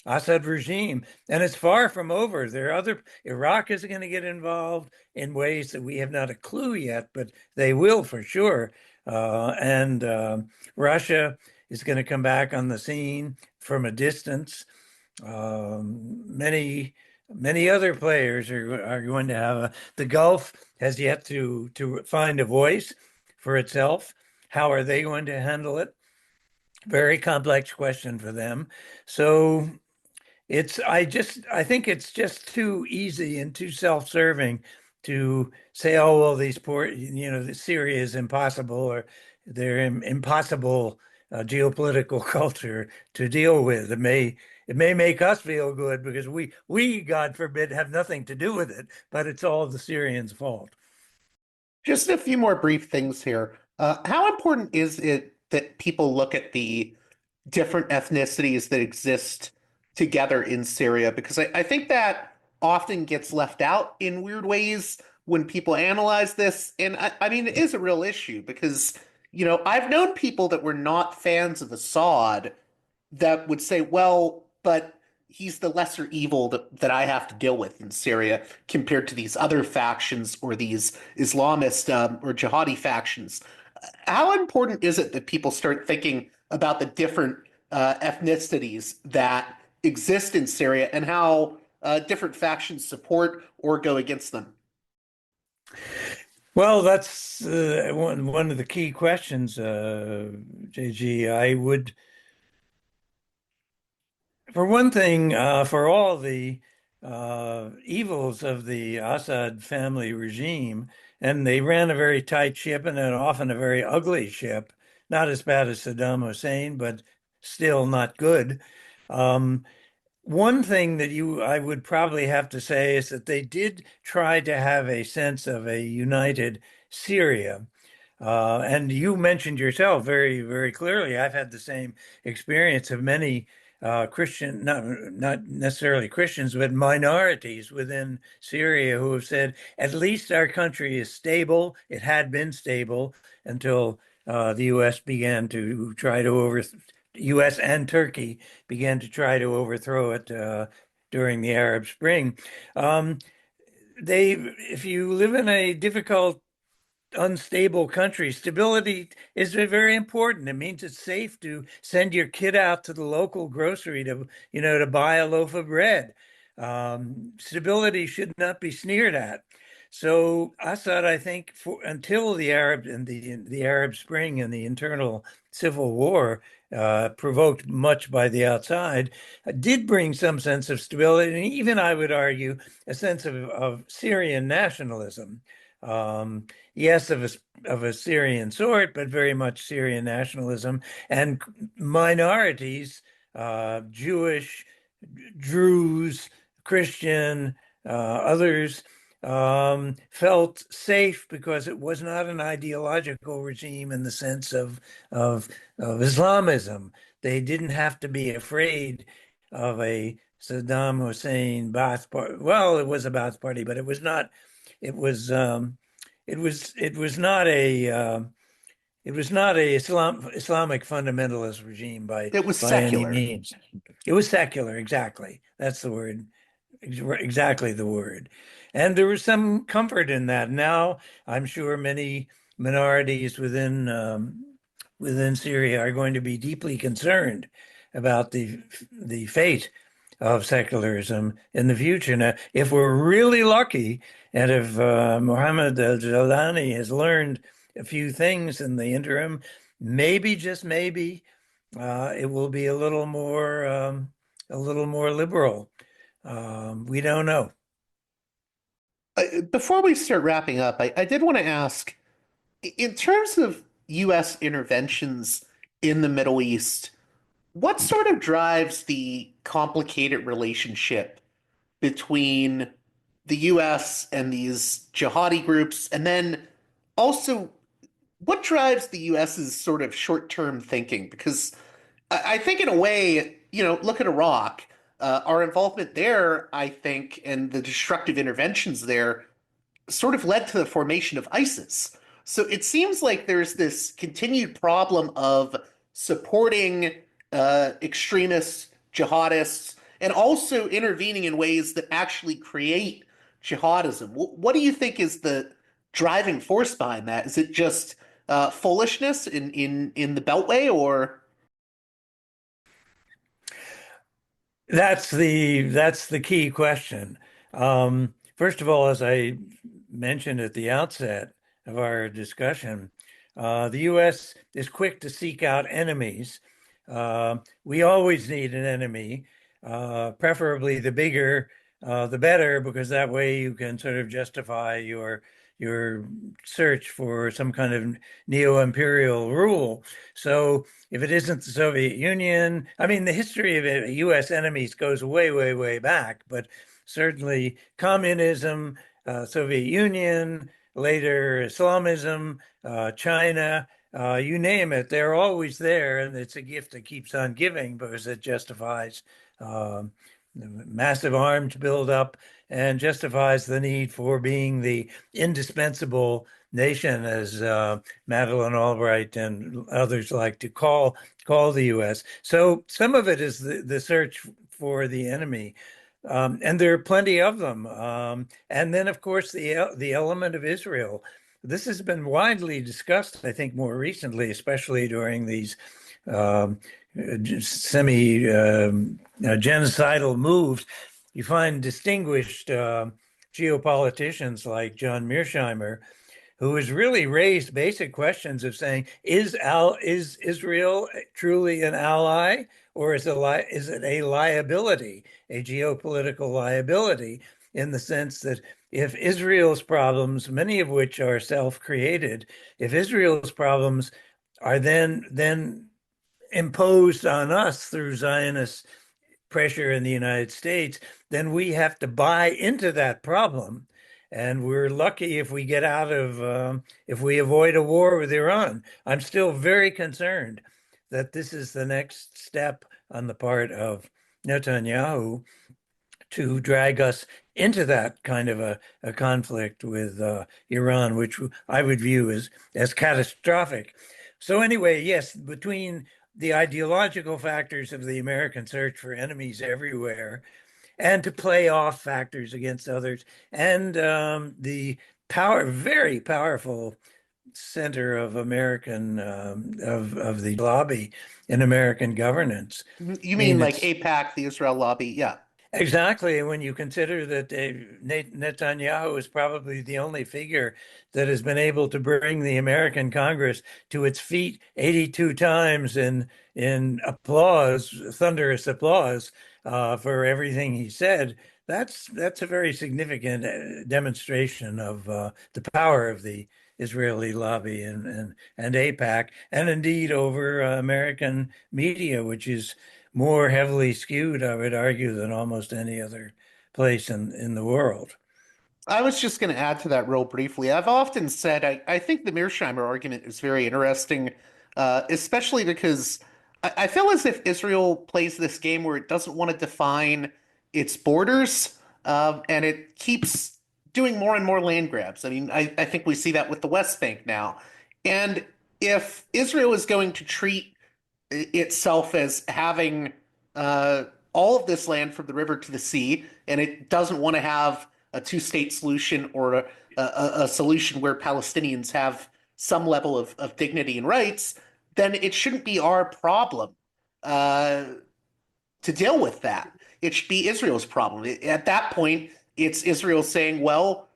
Assad regime, and it's far from over. There are other Iraq is going to get involved in ways that we have not a clue yet, but they will for sure. And Russia is going to come back on the scene from a distance. Many other players are going to have the Gulf has yet to find a voice for itself. How are they going to handle it? Very complex question for them. So I think it's just too easy and too self-serving to say, oh, well, these poor, Syria is impossible or they're impossible geopolitical culture to deal with. It may make us feel good because God forbid, have nothing to do with it, but it's all the Syrians' fault. just a few more brief things here. How important is it that people look at the different ethnicities that exist together in Syria? Because I think that often gets left out in weird ways when people analyze this. And I mean, it is a real issue because, I've known people that were not fans of Assad that would say, well, but he's the lesser evil that I have to deal with in Syria compared to these other factions or these Islamist or jihadi factions. How important is it that people start thinking about the different ethnicities that exist in Syria and how different factions support or go against them? Well, that's one of the key questions, JG. I would For one thing, for all the evils of the Assad family regime, and they ran a very tight ship and often a very ugly ship, not as bad as Saddam Hussein, but still not good. Um, One thing that I would probably have to say is that they did try to have a sense of a united Syria. And you mentioned yourself very, very clearly. I've had the same experience of many Christian, not necessarily Christians, but minorities within Syria who have said, at least our country is stable. It had been stable until the U.S. began to try to U.S. and Turkey began to try to overthrow it during the Arab Spring. Um, if you live in a difficult unstable country, stability is very important. It means it's safe to send your kid out to the local grocery to buy a loaf of bread. Stability should not be sneered at. So Assad, I think, until the Arab and the Arab Spring and the internal civil war, provoked much by the outside, did bring some sense of stability, and even I would argue a sense of Syrian nationalism. Yes, of a Syrian sort, but very much Syrian nationalism and minorities, Jewish, Druze, Christian, others felt safe because it was not an ideological regime in the sense of Islamism. They didn't have to be afraid of a Saddam Hussein Ba'ath Party. Well, it was a Ba'ath Party, but it was not. It was. It was not a. It was not a Islamic fundamentalist regime It was by any secular. means. It was secular, exactly. That's the word, exactly the word. And there was some comfort in that. Now, I'm sure many minorities within Syria are going to be deeply concerned about the fate of secularism in the future. Now, if we're really lucky, and if Muhammad al-Jolani has learned a few things in the interim, maybe, just maybe, it will be a little more liberal. We don't know. Before we start wrapping up, I did want to ask, in terms of U.S. interventions in the Middle East, what sort of drives the complicated relationship between the US and these jihadi groups? And then also, what drives the US's sort of short-term thinking? Because I think in a way, look at Iraq. Our involvement there, I think, and the destructive interventions there sort of led to the formation of ISIS. So it seems like there's this continued problem of supporting extremists, jihadists, and also intervening in ways that actually create jihadism. What do you think is the driving force behind that? Is it just foolishness in the Beltway, or? That's the key question. First of all, as I mentioned at the outset of our discussion, the U.S. is quick to seek out enemies. We always need an enemy, preferably the bigger, the better, because that way you can sort of justify your search for some kind of neo-imperial rule. So if it isn't the Soviet Union, I mean, the history of U.S. enemies goes way, way, way back, but certainly communism, Soviet Union, later Islamism, China, you name it, they're always there, and it's a gift that keeps on giving because it justifies massive arms buildup and justifies the need for being the indispensable nation, as Madeleine Albright and others like to call the U.S. So some of it is the search for the enemy. And there are plenty of them. And then, of course, the element of Israel. This has been widely discussed, I think, more recently, especially during these semi-genocidal moves. You find distinguished geopoliticians like John Mearsheimer, who has really raised basic questions of saying, is Israel truly an ally, or is it a liability, a geopolitical liability, in the sense that if Israel's problems, many of which are self-created, if Israel's problems are then imposed on us through Zionist pressure in the United States, then we have to buy into that problem. And we're lucky if we get out of, if we avoid a war with Iran. I'm still very concerned that this is the next step on the part of Netanyahu to drag us into that kind of a conflict with Iran, which I would view as catastrophic. So anyway, yes, between the ideological factors of the American search for enemies everywhere, and to play off factors against others, and the very powerful center of American of the lobby in American governance. You I mean mean, like it's AIPAC, the Israel lobby? Yeah. Exactly. When you consider that Netanyahu is probably the only figure that has been able to bring the American Congress to its feet 82 times in applause, thunderous applause, for everything he said, that's a very significant demonstration of the power of the Israeli lobby and AIPAC, and indeed over American media, which is more heavily skewed, I would argue, than almost any other place in the world. I was just going to add to that real briefly. I've often said I think the Mearsheimer argument is very interesting, especially because I feel as if Israel plays this game where it doesn't want to define its borders, and it keeps doing more and more land grabs. I mean, I think we see that with the West Bank now. And if Israel is going to treat itself as having all of this land from the river to the sea, and it doesn't want to have a two-state solution or a solution where Palestinians have some level of dignity and rights, then it shouldn't be our problem uh, to deal with that. It should be Israel's problem. At that point, it's Israel saying, well,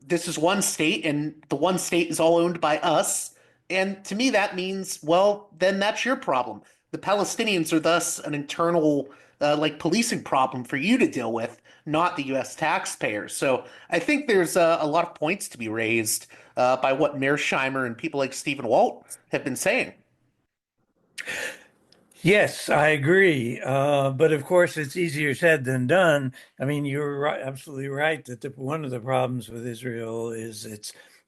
this is one state, and the one state is all owned by us. And to me, that means, well, then that's your problem. The Palestinians are thus an internal, like, policing problem for you to deal with, not the U.S. taxpayers. So I think there's a lot of points to be raised by what Mearsheimer and people like Stephen Walt have been saying. Yes, I agree. But of course, it's easier said than done. I mean, you're right, absolutely right that one of the problems with Israel is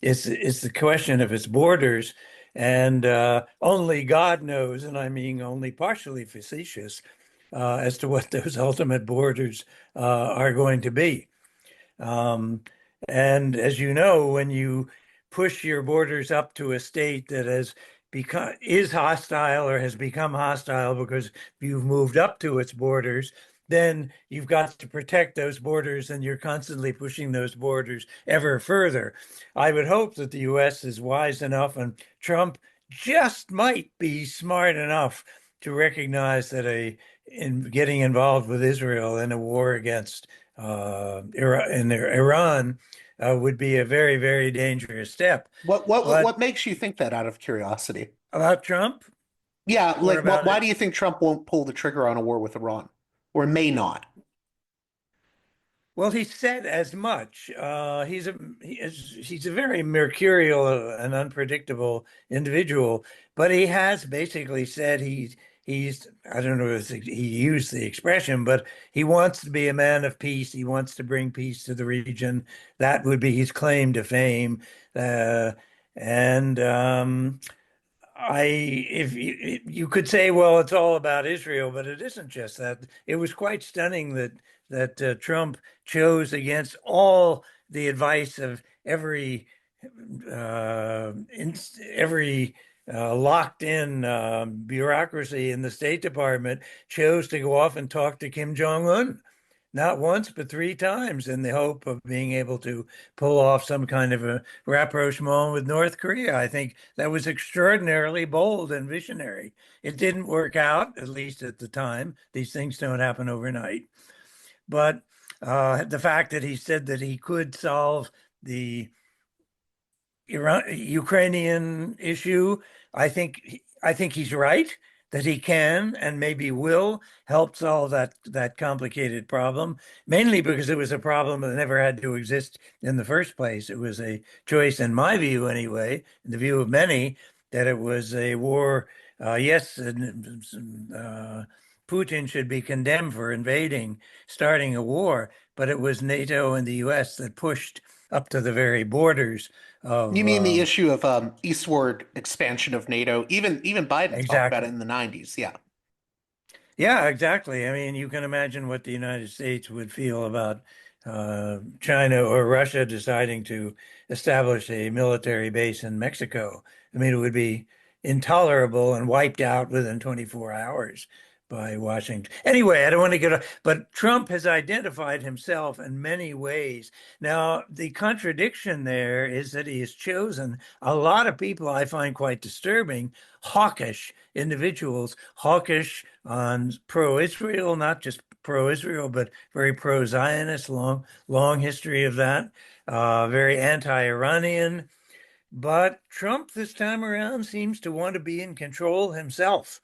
it's the question of its borders, and only God knows, and I mean only partially facetious, as to what those ultimate borders are going to be. Um, and as you know, when you push your borders up to a state that has become is hostile or has become hostile because you've moved up to its borders, then you've got to protect those borders, and you're constantly pushing those borders ever further. I would hope that the US is wise enough, and Trump just might be smart enough to recognize that in getting involved with Israel in a war against Iran would be a very, very dangerous step. But What makes you think that out of curiosity? about Trump Yeah, or like about why it? do you think Trump won't pull the trigger on a war with Iran, or may not? Well, he said as much. He's a very mercurial and unpredictable individual, but he has basically said he's I don't know if he used the expression, but he wants to be a man of peace. He wants to bring peace to the region. That would be his claim to fame. Uh, and I, if you could say, well, it's all about Israel, but it isn't just that. It was quite stunning that Trump chose against all the advice of every locked in bureaucracy in the State Department, chose to go off and talk to Kim Jong-un. Not once, but three times, in the hope of being able to pull off some kind of a rapprochement with North Korea. I think that was extraordinarily bold and visionary. It didn't work out, at least at the time. These things don't happen overnight. But the fact that he said that he could solve the Ukrainian issue, I think he's right that he can and maybe will help solve that complicated problem, mainly because it was a problem that never had to exist in the first place. It was a choice, in my view anyway, in the view of many, that it was a war. Yes, Putin should be condemned for invading, starting a war, but it was NATO and the US that pushed up to the very borders You of mean the issue of eastward expansion of NATO? Even Biden talked about it exactly. in the 90s. Yeah. Yeah, exactly. I mean, you can imagine what the United States would feel about China or Russia deciding to establish a military base in Mexico. I mean, it would be intolerable and wiped out within 24 hours by Washington. Anyway, I don't want to but Trump has identified himself in many ways. Now, the contradiction there is that he has chosen a lot of people I find quite disturbing, hawkish individuals, hawkish on pro-Israel, not just pro-Israel, but very pro-Zionist, long history of that, very anti-Iranian. But Trump this time around seems to want to be in control himself.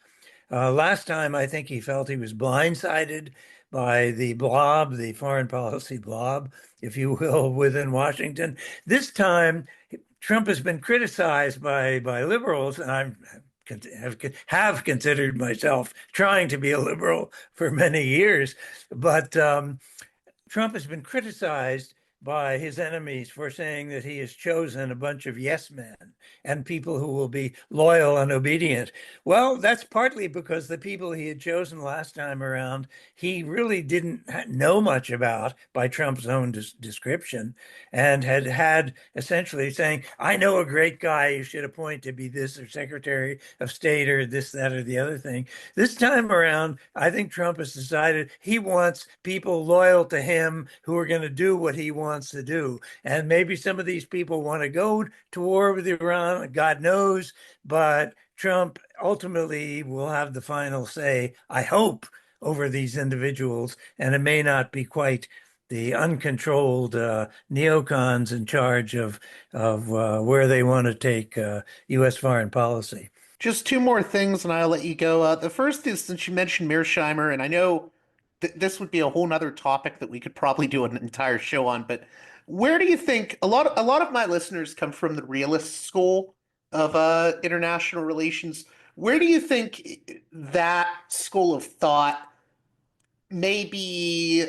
Last time, I think he felt he was blindsided by the blob, the foreign policy blob, if you will, within Washington. This time, Trump has been criticized by liberals, and have considered myself trying to be a liberal for many years, but Trump has been criticized by his enemies for saying that he has chosen a bunch of yes men and people who will be loyal and obedient. Well, that's partly because the people he had chosen last time around, he really didn't know much about by Trump's own description, and had essentially saying, I know a great guy you should appoint to be this or Secretary of State or this, that, or the other thing. This time around, I think Trump has decided he wants people loyal to him who are going to do what he wants to do. And maybe some of these people want to go to war with Iran, God knows, but Trump ultimately will have the final say, I hope, over these individuals. And it may not be quite the uncontrolled neocons in charge of where they want to take U.S. foreign policy. Just two more things, and I'll let you go. The first is, since you mentioned Mearsheimer, and I know this would be a whole nother topic that we could probably do an entire show on, but where do you think a lot of my listeners come from the realist school of international relations? Where do you think that school of thought may be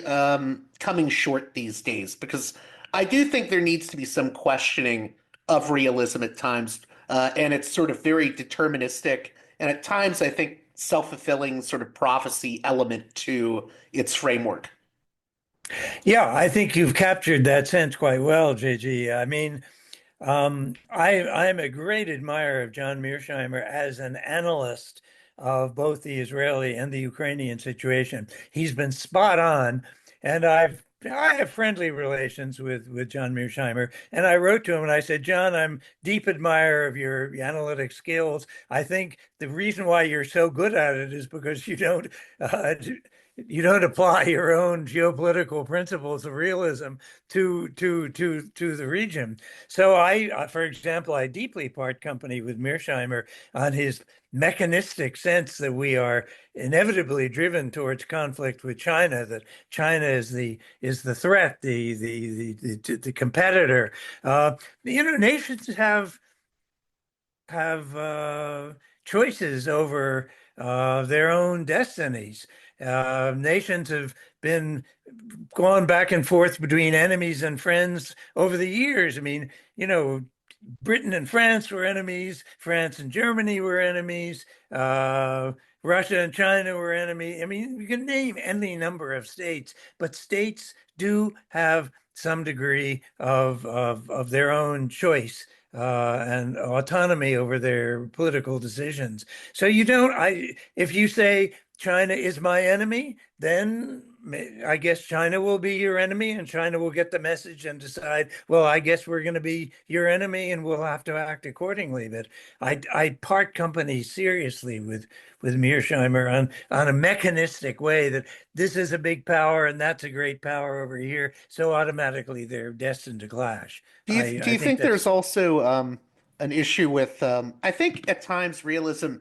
coming short these days? Because I do think there needs to be some questioning of realism at times, and it's sort of very deterministic, and at times I think self-fulfilling sort of prophecy element to its framework. Yeah, I think you've captured that sense quite well, JG. I mean, I'm a great admirer of John Mearsheimer as an analyst of both the Israeli and the Ukrainian situation. He's been spot on, and I have friendly relations with John Mearsheimer. And I wrote to him and I said, John, I'm deep admirer of your analytic skills. I think the reason why you're so good at it is because you don't apply your own geopolitical principles of realism to the region. So for example, I deeply part company with Mearsheimer on his mechanistic sense that we are inevitably driven towards conflict with China, that China is the threat, the competitor. Nations have choices over their own destinies. Nations have been gone back and forth between enemies and friends over the years. I mean, Britain and France were enemies. France and Germany were enemies. Russia and China were enemies. I mean, you can name any number of states, but states do have some degree of their own choice and autonomy over their political decisions. So if you say China is my enemy, then I guess China will be your enemy, and China will get the message and decide, well, I guess we're going to be your enemy and we'll have to act accordingly. But I part company seriously with Mearsheimer on a mechanistic way that this is a big power and that's a great power over here. So automatically they're destined to clash. Do you think there's also an issue with I think at times realism,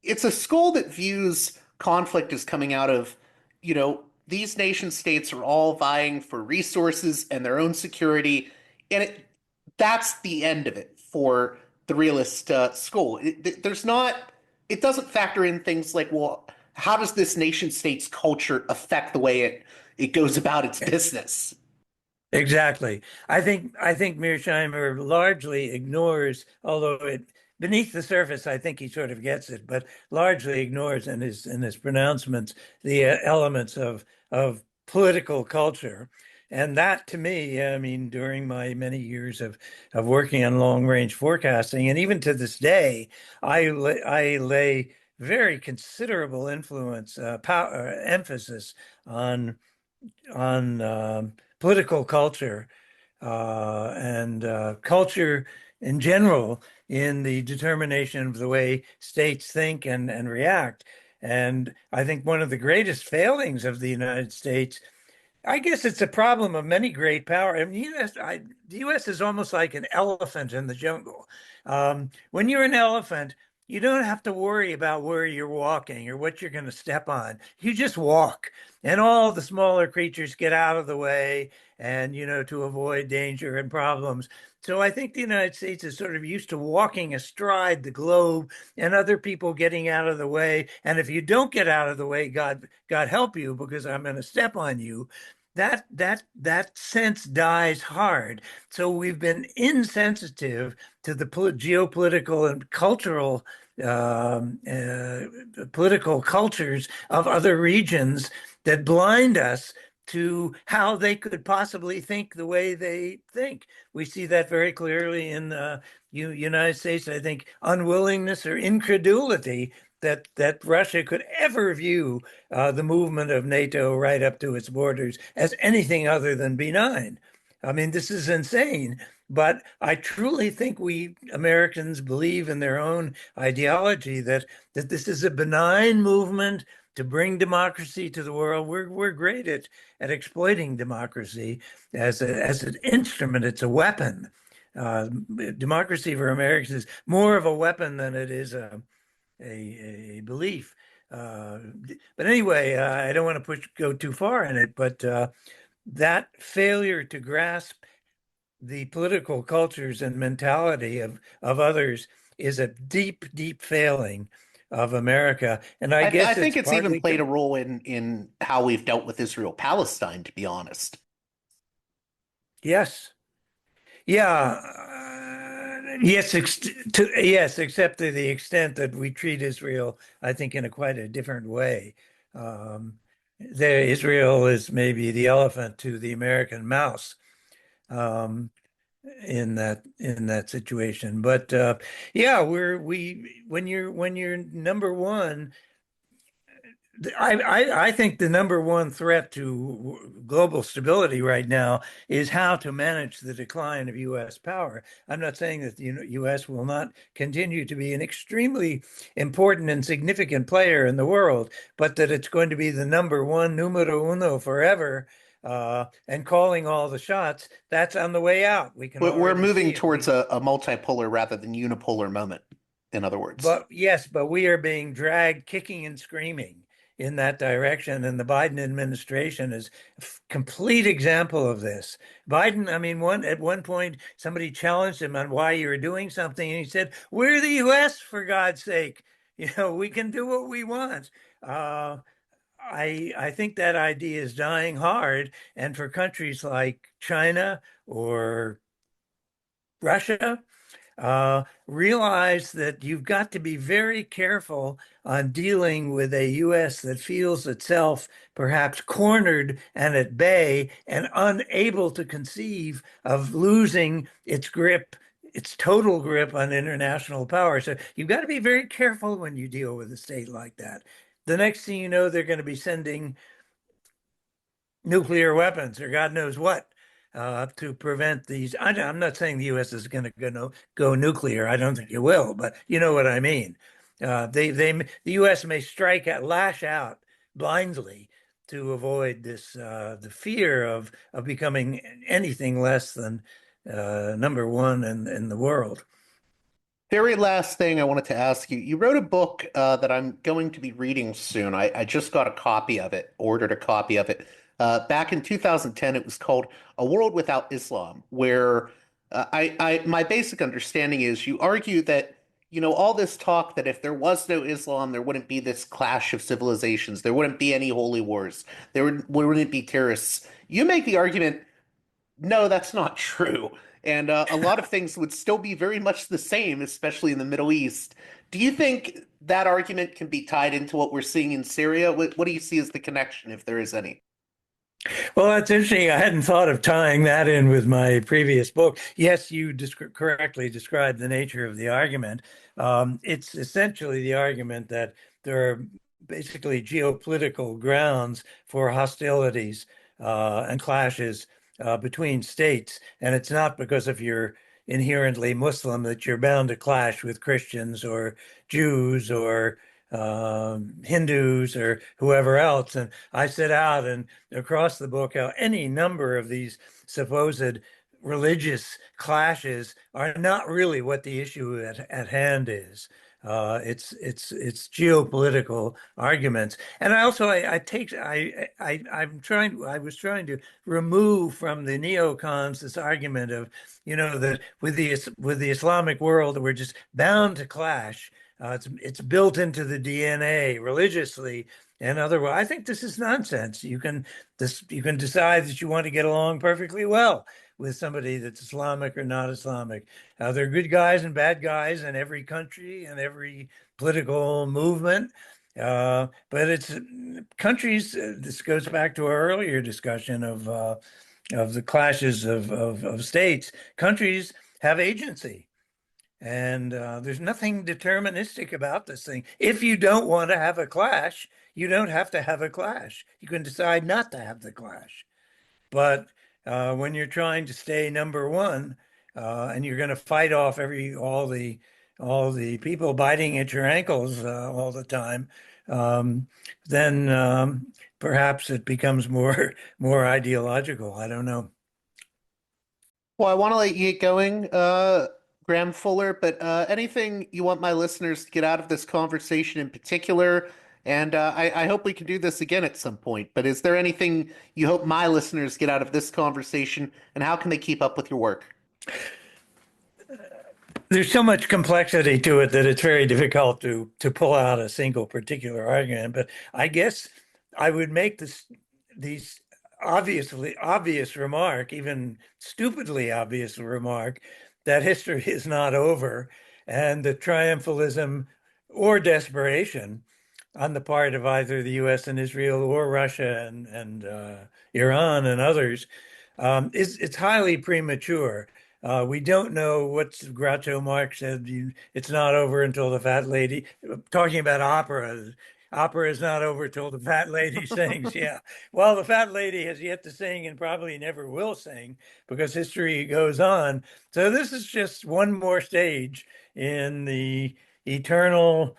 it's a school that views conflict as coming out of, these nation states are all vying for resources and their own security, and that's the end of it for the realist school. It doesn't factor in things like, well, how does this nation state's culture affect the way it goes about its business? Exactly. I think Mearsheimer largely ignores, although beneath the surface, I think he sort of gets it, but largely ignores in his pronouncements the elements of political culture. And that, to me, I mean, during my many years of working on long range forecasting, and even to this day, I lay very considerable influence, emphasis on political culture and culture in general in the determination of the way states think and react. And I think one of the greatest failings of the United States, I guess it's a problem of many great power. I mean, the U.S. is almost like an elephant in the jungle. When you're an elephant, you don't have to worry about where you're walking or what you're going to step on. You just walk, and all the smaller creatures get out of the way, and to avoid danger and problems. So I think the United States is sort of used to walking astride the globe and other people getting out of the way. And if you don't get out of the way, God help you, because I'm going to step on you. That sense dies hard. So we've been insensitive to the geopolitical and cultural political cultures of other regions that blind us to how they could possibly think the way they think. We see that very clearly in the United States. I think unwillingness or incredulity that Russia could ever view the movement of NATO right up to its borders as anything other than benign. I mean, this is insane, but I truly think we Americans believe in their own ideology that this is a benign movement to bring democracy to the world. We're great at exploiting democracy as an instrument. It's a weapon. Democracy for Americans is more of a weapon than it is a belief. But anyway, I don't want to go too far in it, but that failure to grasp the political cultures and mentality of others is a deep, deep failing of America. And I I guess think it's it's even partly, played a role in how we've dealt with Israel Palestine, to be honest. yes. Yeah, yes, yes, except to the extent that we treat Israel, I think, in a quite a different way. Um, Israel is maybe the elephant to the American mouse um, in that situation. But yeah, we when you're number one, I think the number one threat to global stability right now is how to manage the decline of U.S. power. I'm not saying that the U.S. will not continue to be an extremely important and significant player in the world, but that it's going to be the number one, numero uno forever, and calling all the shots. That's on the way out. We can We're already see moving it. towards a multipolar rather than unipolar moment, in other words. But yes, but we are being dragged kicking and screaming in that direction. And the Biden administration is a complete example of this. Biden, I mean, at one point, somebody challenged him on why you were doing something. And he said, "We're the US, for God's sake. We can do what we want." I think that idea is dying hard. And for countries like China or Russia, realize that you've got to be very careful on dealing with a U.S. that feels itself perhaps cornered and at bay and unable to conceive of losing its grip, its total grip on international power. So you've got to be very careful when you deal with a state like that. The next thing you know, they're going to be sending nuclear weapons or God knows what to prevent these. I'm not saying the U.S. is going to go nuclear. I don't think it will, but you know what I mean. The U.S. may lash out blindly to avoid this the fear of becoming anything less than number one in the world. Very last thing I wanted to ask you. You wrote a book that I'm going to be reading soon. I just got a copy of it, ordered a copy of it. Back in 2010, it was called A World Without Islam, where my basic understanding is you argue that, all this talk that if there was no Islam, there wouldn't be this clash of civilizations, there wouldn't be any holy wars, wouldn't be terrorists. You make the argument no, that's not true. And a lot of things would still be very much the same, especially in the Middle East. Do you think that argument can be tied into what we're seeing in Syria? What do you see as the connection, if there is any? Well, that's interesting. I hadn't thought of tying that in with my previous book. Yes, you correctly described the nature of the argument. It's essentially the argument that there are basically geopolitical grounds for hostilities and clashes between states. And it's not because if you're inherently Muslim that you're bound to clash with Christians or Jews or Hindus or whoever else. And I set out and across the book how any number of these supposed religious clashes are not really what the issue at hand is. It's geopolitical arguments, and I also I was trying to remove from the neocons this argument of that with the Islamic world we're just bound to clash. It's built into the DNA religiously and otherwise. I think this is nonsense. You can decide that you want to get along perfectly well with somebody that's Islamic or not Islamic. There are good guys and bad guys in every country and every political movement. But it's countries. This goes back to our earlier discussion of the clashes of states. Countries have agency. And there's nothing deterministic about this thing. If you don't want to have a clash, you don't have to have a clash. You can decide not to have the clash. But when you're trying to stay number one, and you're going to fight off all the people biting at your ankles all the time, then perhaps it becomes more ideological. I don't know. Well, I want to let you get going, Graham Fuller, but anything you want my listeners to get out of this conversation in particular? And I hope we can do this again at some point. But is there anything you hope my listeners get out of this conversation, and how can they keep up with your work? There's so much complexity to it that it's very difficult to pull out a single particular argument. But I guess I would make these obviously obvious remark, even stupidly obvious remark, that history is not over, and the triumphalism or desperation on the part of either the U.S. and Israel or Russia and Iran and others it's highly premature. We don't know what Groucho Marx said. It's not over until the fat lady, talking about opera. Opera is not over till the fat lady sings. Yeah. Well, the fat lady has yet to sing and probably never will sing because history goes on. So this is just one more stage in the eternal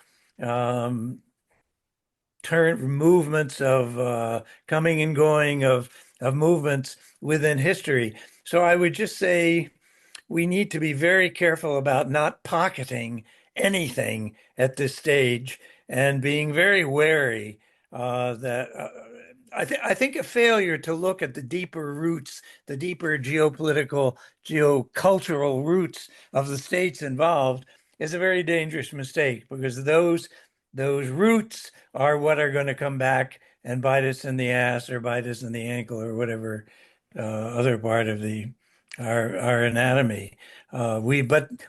movements of coming and going of movements within history. So I would just say we need to be very careful about not pocketing anything at this stage and being very wary that I think a failure to look at the deeper roots, the deeper geopolitical, geocultural roots of the states involved is a very dangerous mistake because those roots are what are going to come back and bite us in the ass or bite us in the ankle or whatever other part of our anatomy. Americans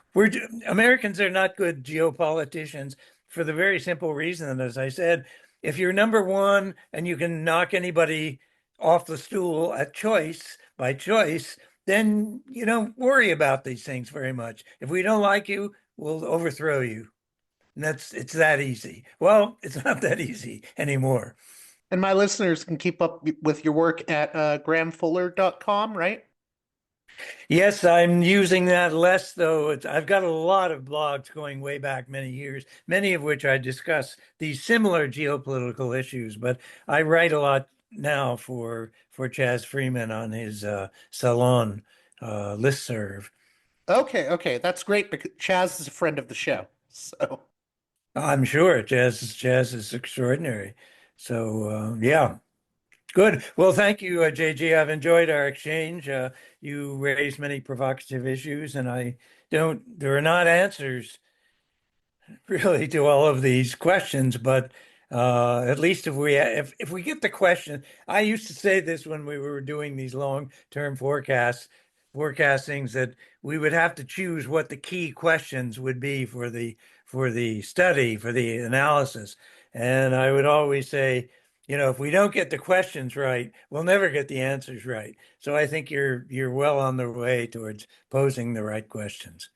are not good geopoliticians for the very simple reason that, as I said, if you're number one and you can knock anybody off the stool by choice, then you don't worry about these things very much. If we don't like you, we'll overthrow you. And it's that easy. Well, it's not that easy anymore. And my listeners can keep up with your work at grahamfuller.com, right? Yes, I'm using that less, though. I've got a lot of blogs going way back many years, many of which I discuss these similar geopolitical issues. But I write a lot now for Chaz Freeman on his Salon listserv. Okay, that's great because Chaz is a friend of the show. So I'm sure Chaz is extraordinary. So yeah. Good. Well, thank you, JG. I've enjoyed our exchange. You raised many provocative issues, and there are not answers really to all of these questions, but at least if we get the question, I used to say this when we were doing these long-term forecastings, that we would have to choose what the key questions would be for the study, for the analysis. And I would always say, if we don't get the questions right, we'll never get the answers right. So I think you're well on the way towards posing the right questions.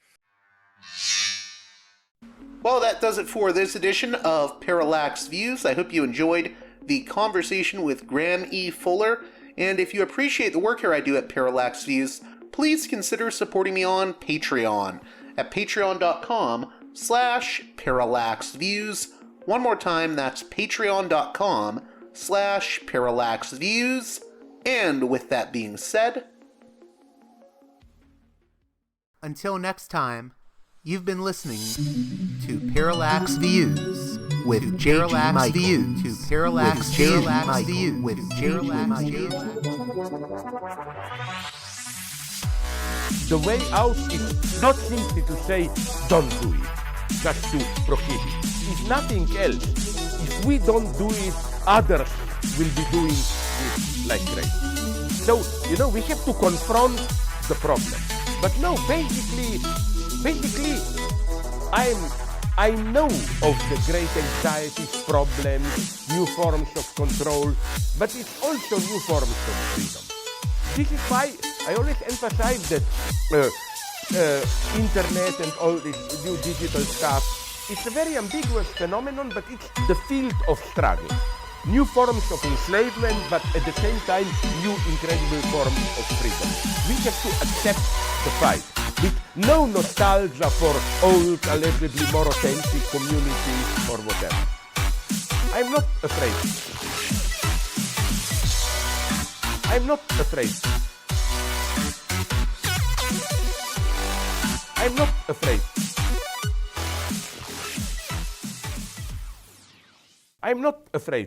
Well, that does it for this edition of Parallax Views. I hope you enjoyed the conversation with Graham E. Fuller. And if you appreciate the work here I do at Parallax Views, please consider supporting me on Patreon at patreon.com/parallaxviews, One more time, that's patreon.com/Parallax Views. And with that being said, until next time, you've been listening to Parallax Views with Parallax Views to Parallax Views with Parallax Views. The way out is not simply to say, don't do it, just to prohibit. It's nothing else. If we don't do it, others will be doing it like crazy. So, we have to confront the problem. But no, basically, I know of the great anxieties, problems, new forms of control, but it's also new forms of freedom. This is why I always emphasize that internet and all this new digital stuff, it's a very ambiguous phenomenon, but it's the field of struggle. New forms of enslavement, but at the same time, new incredible forms of freedom. We have to accept the fight with no nostalgia for old, allegedly more authentic communities or whatever. I'm not afraid. I'm not afraid. I'm not afraid. I'm not afraid.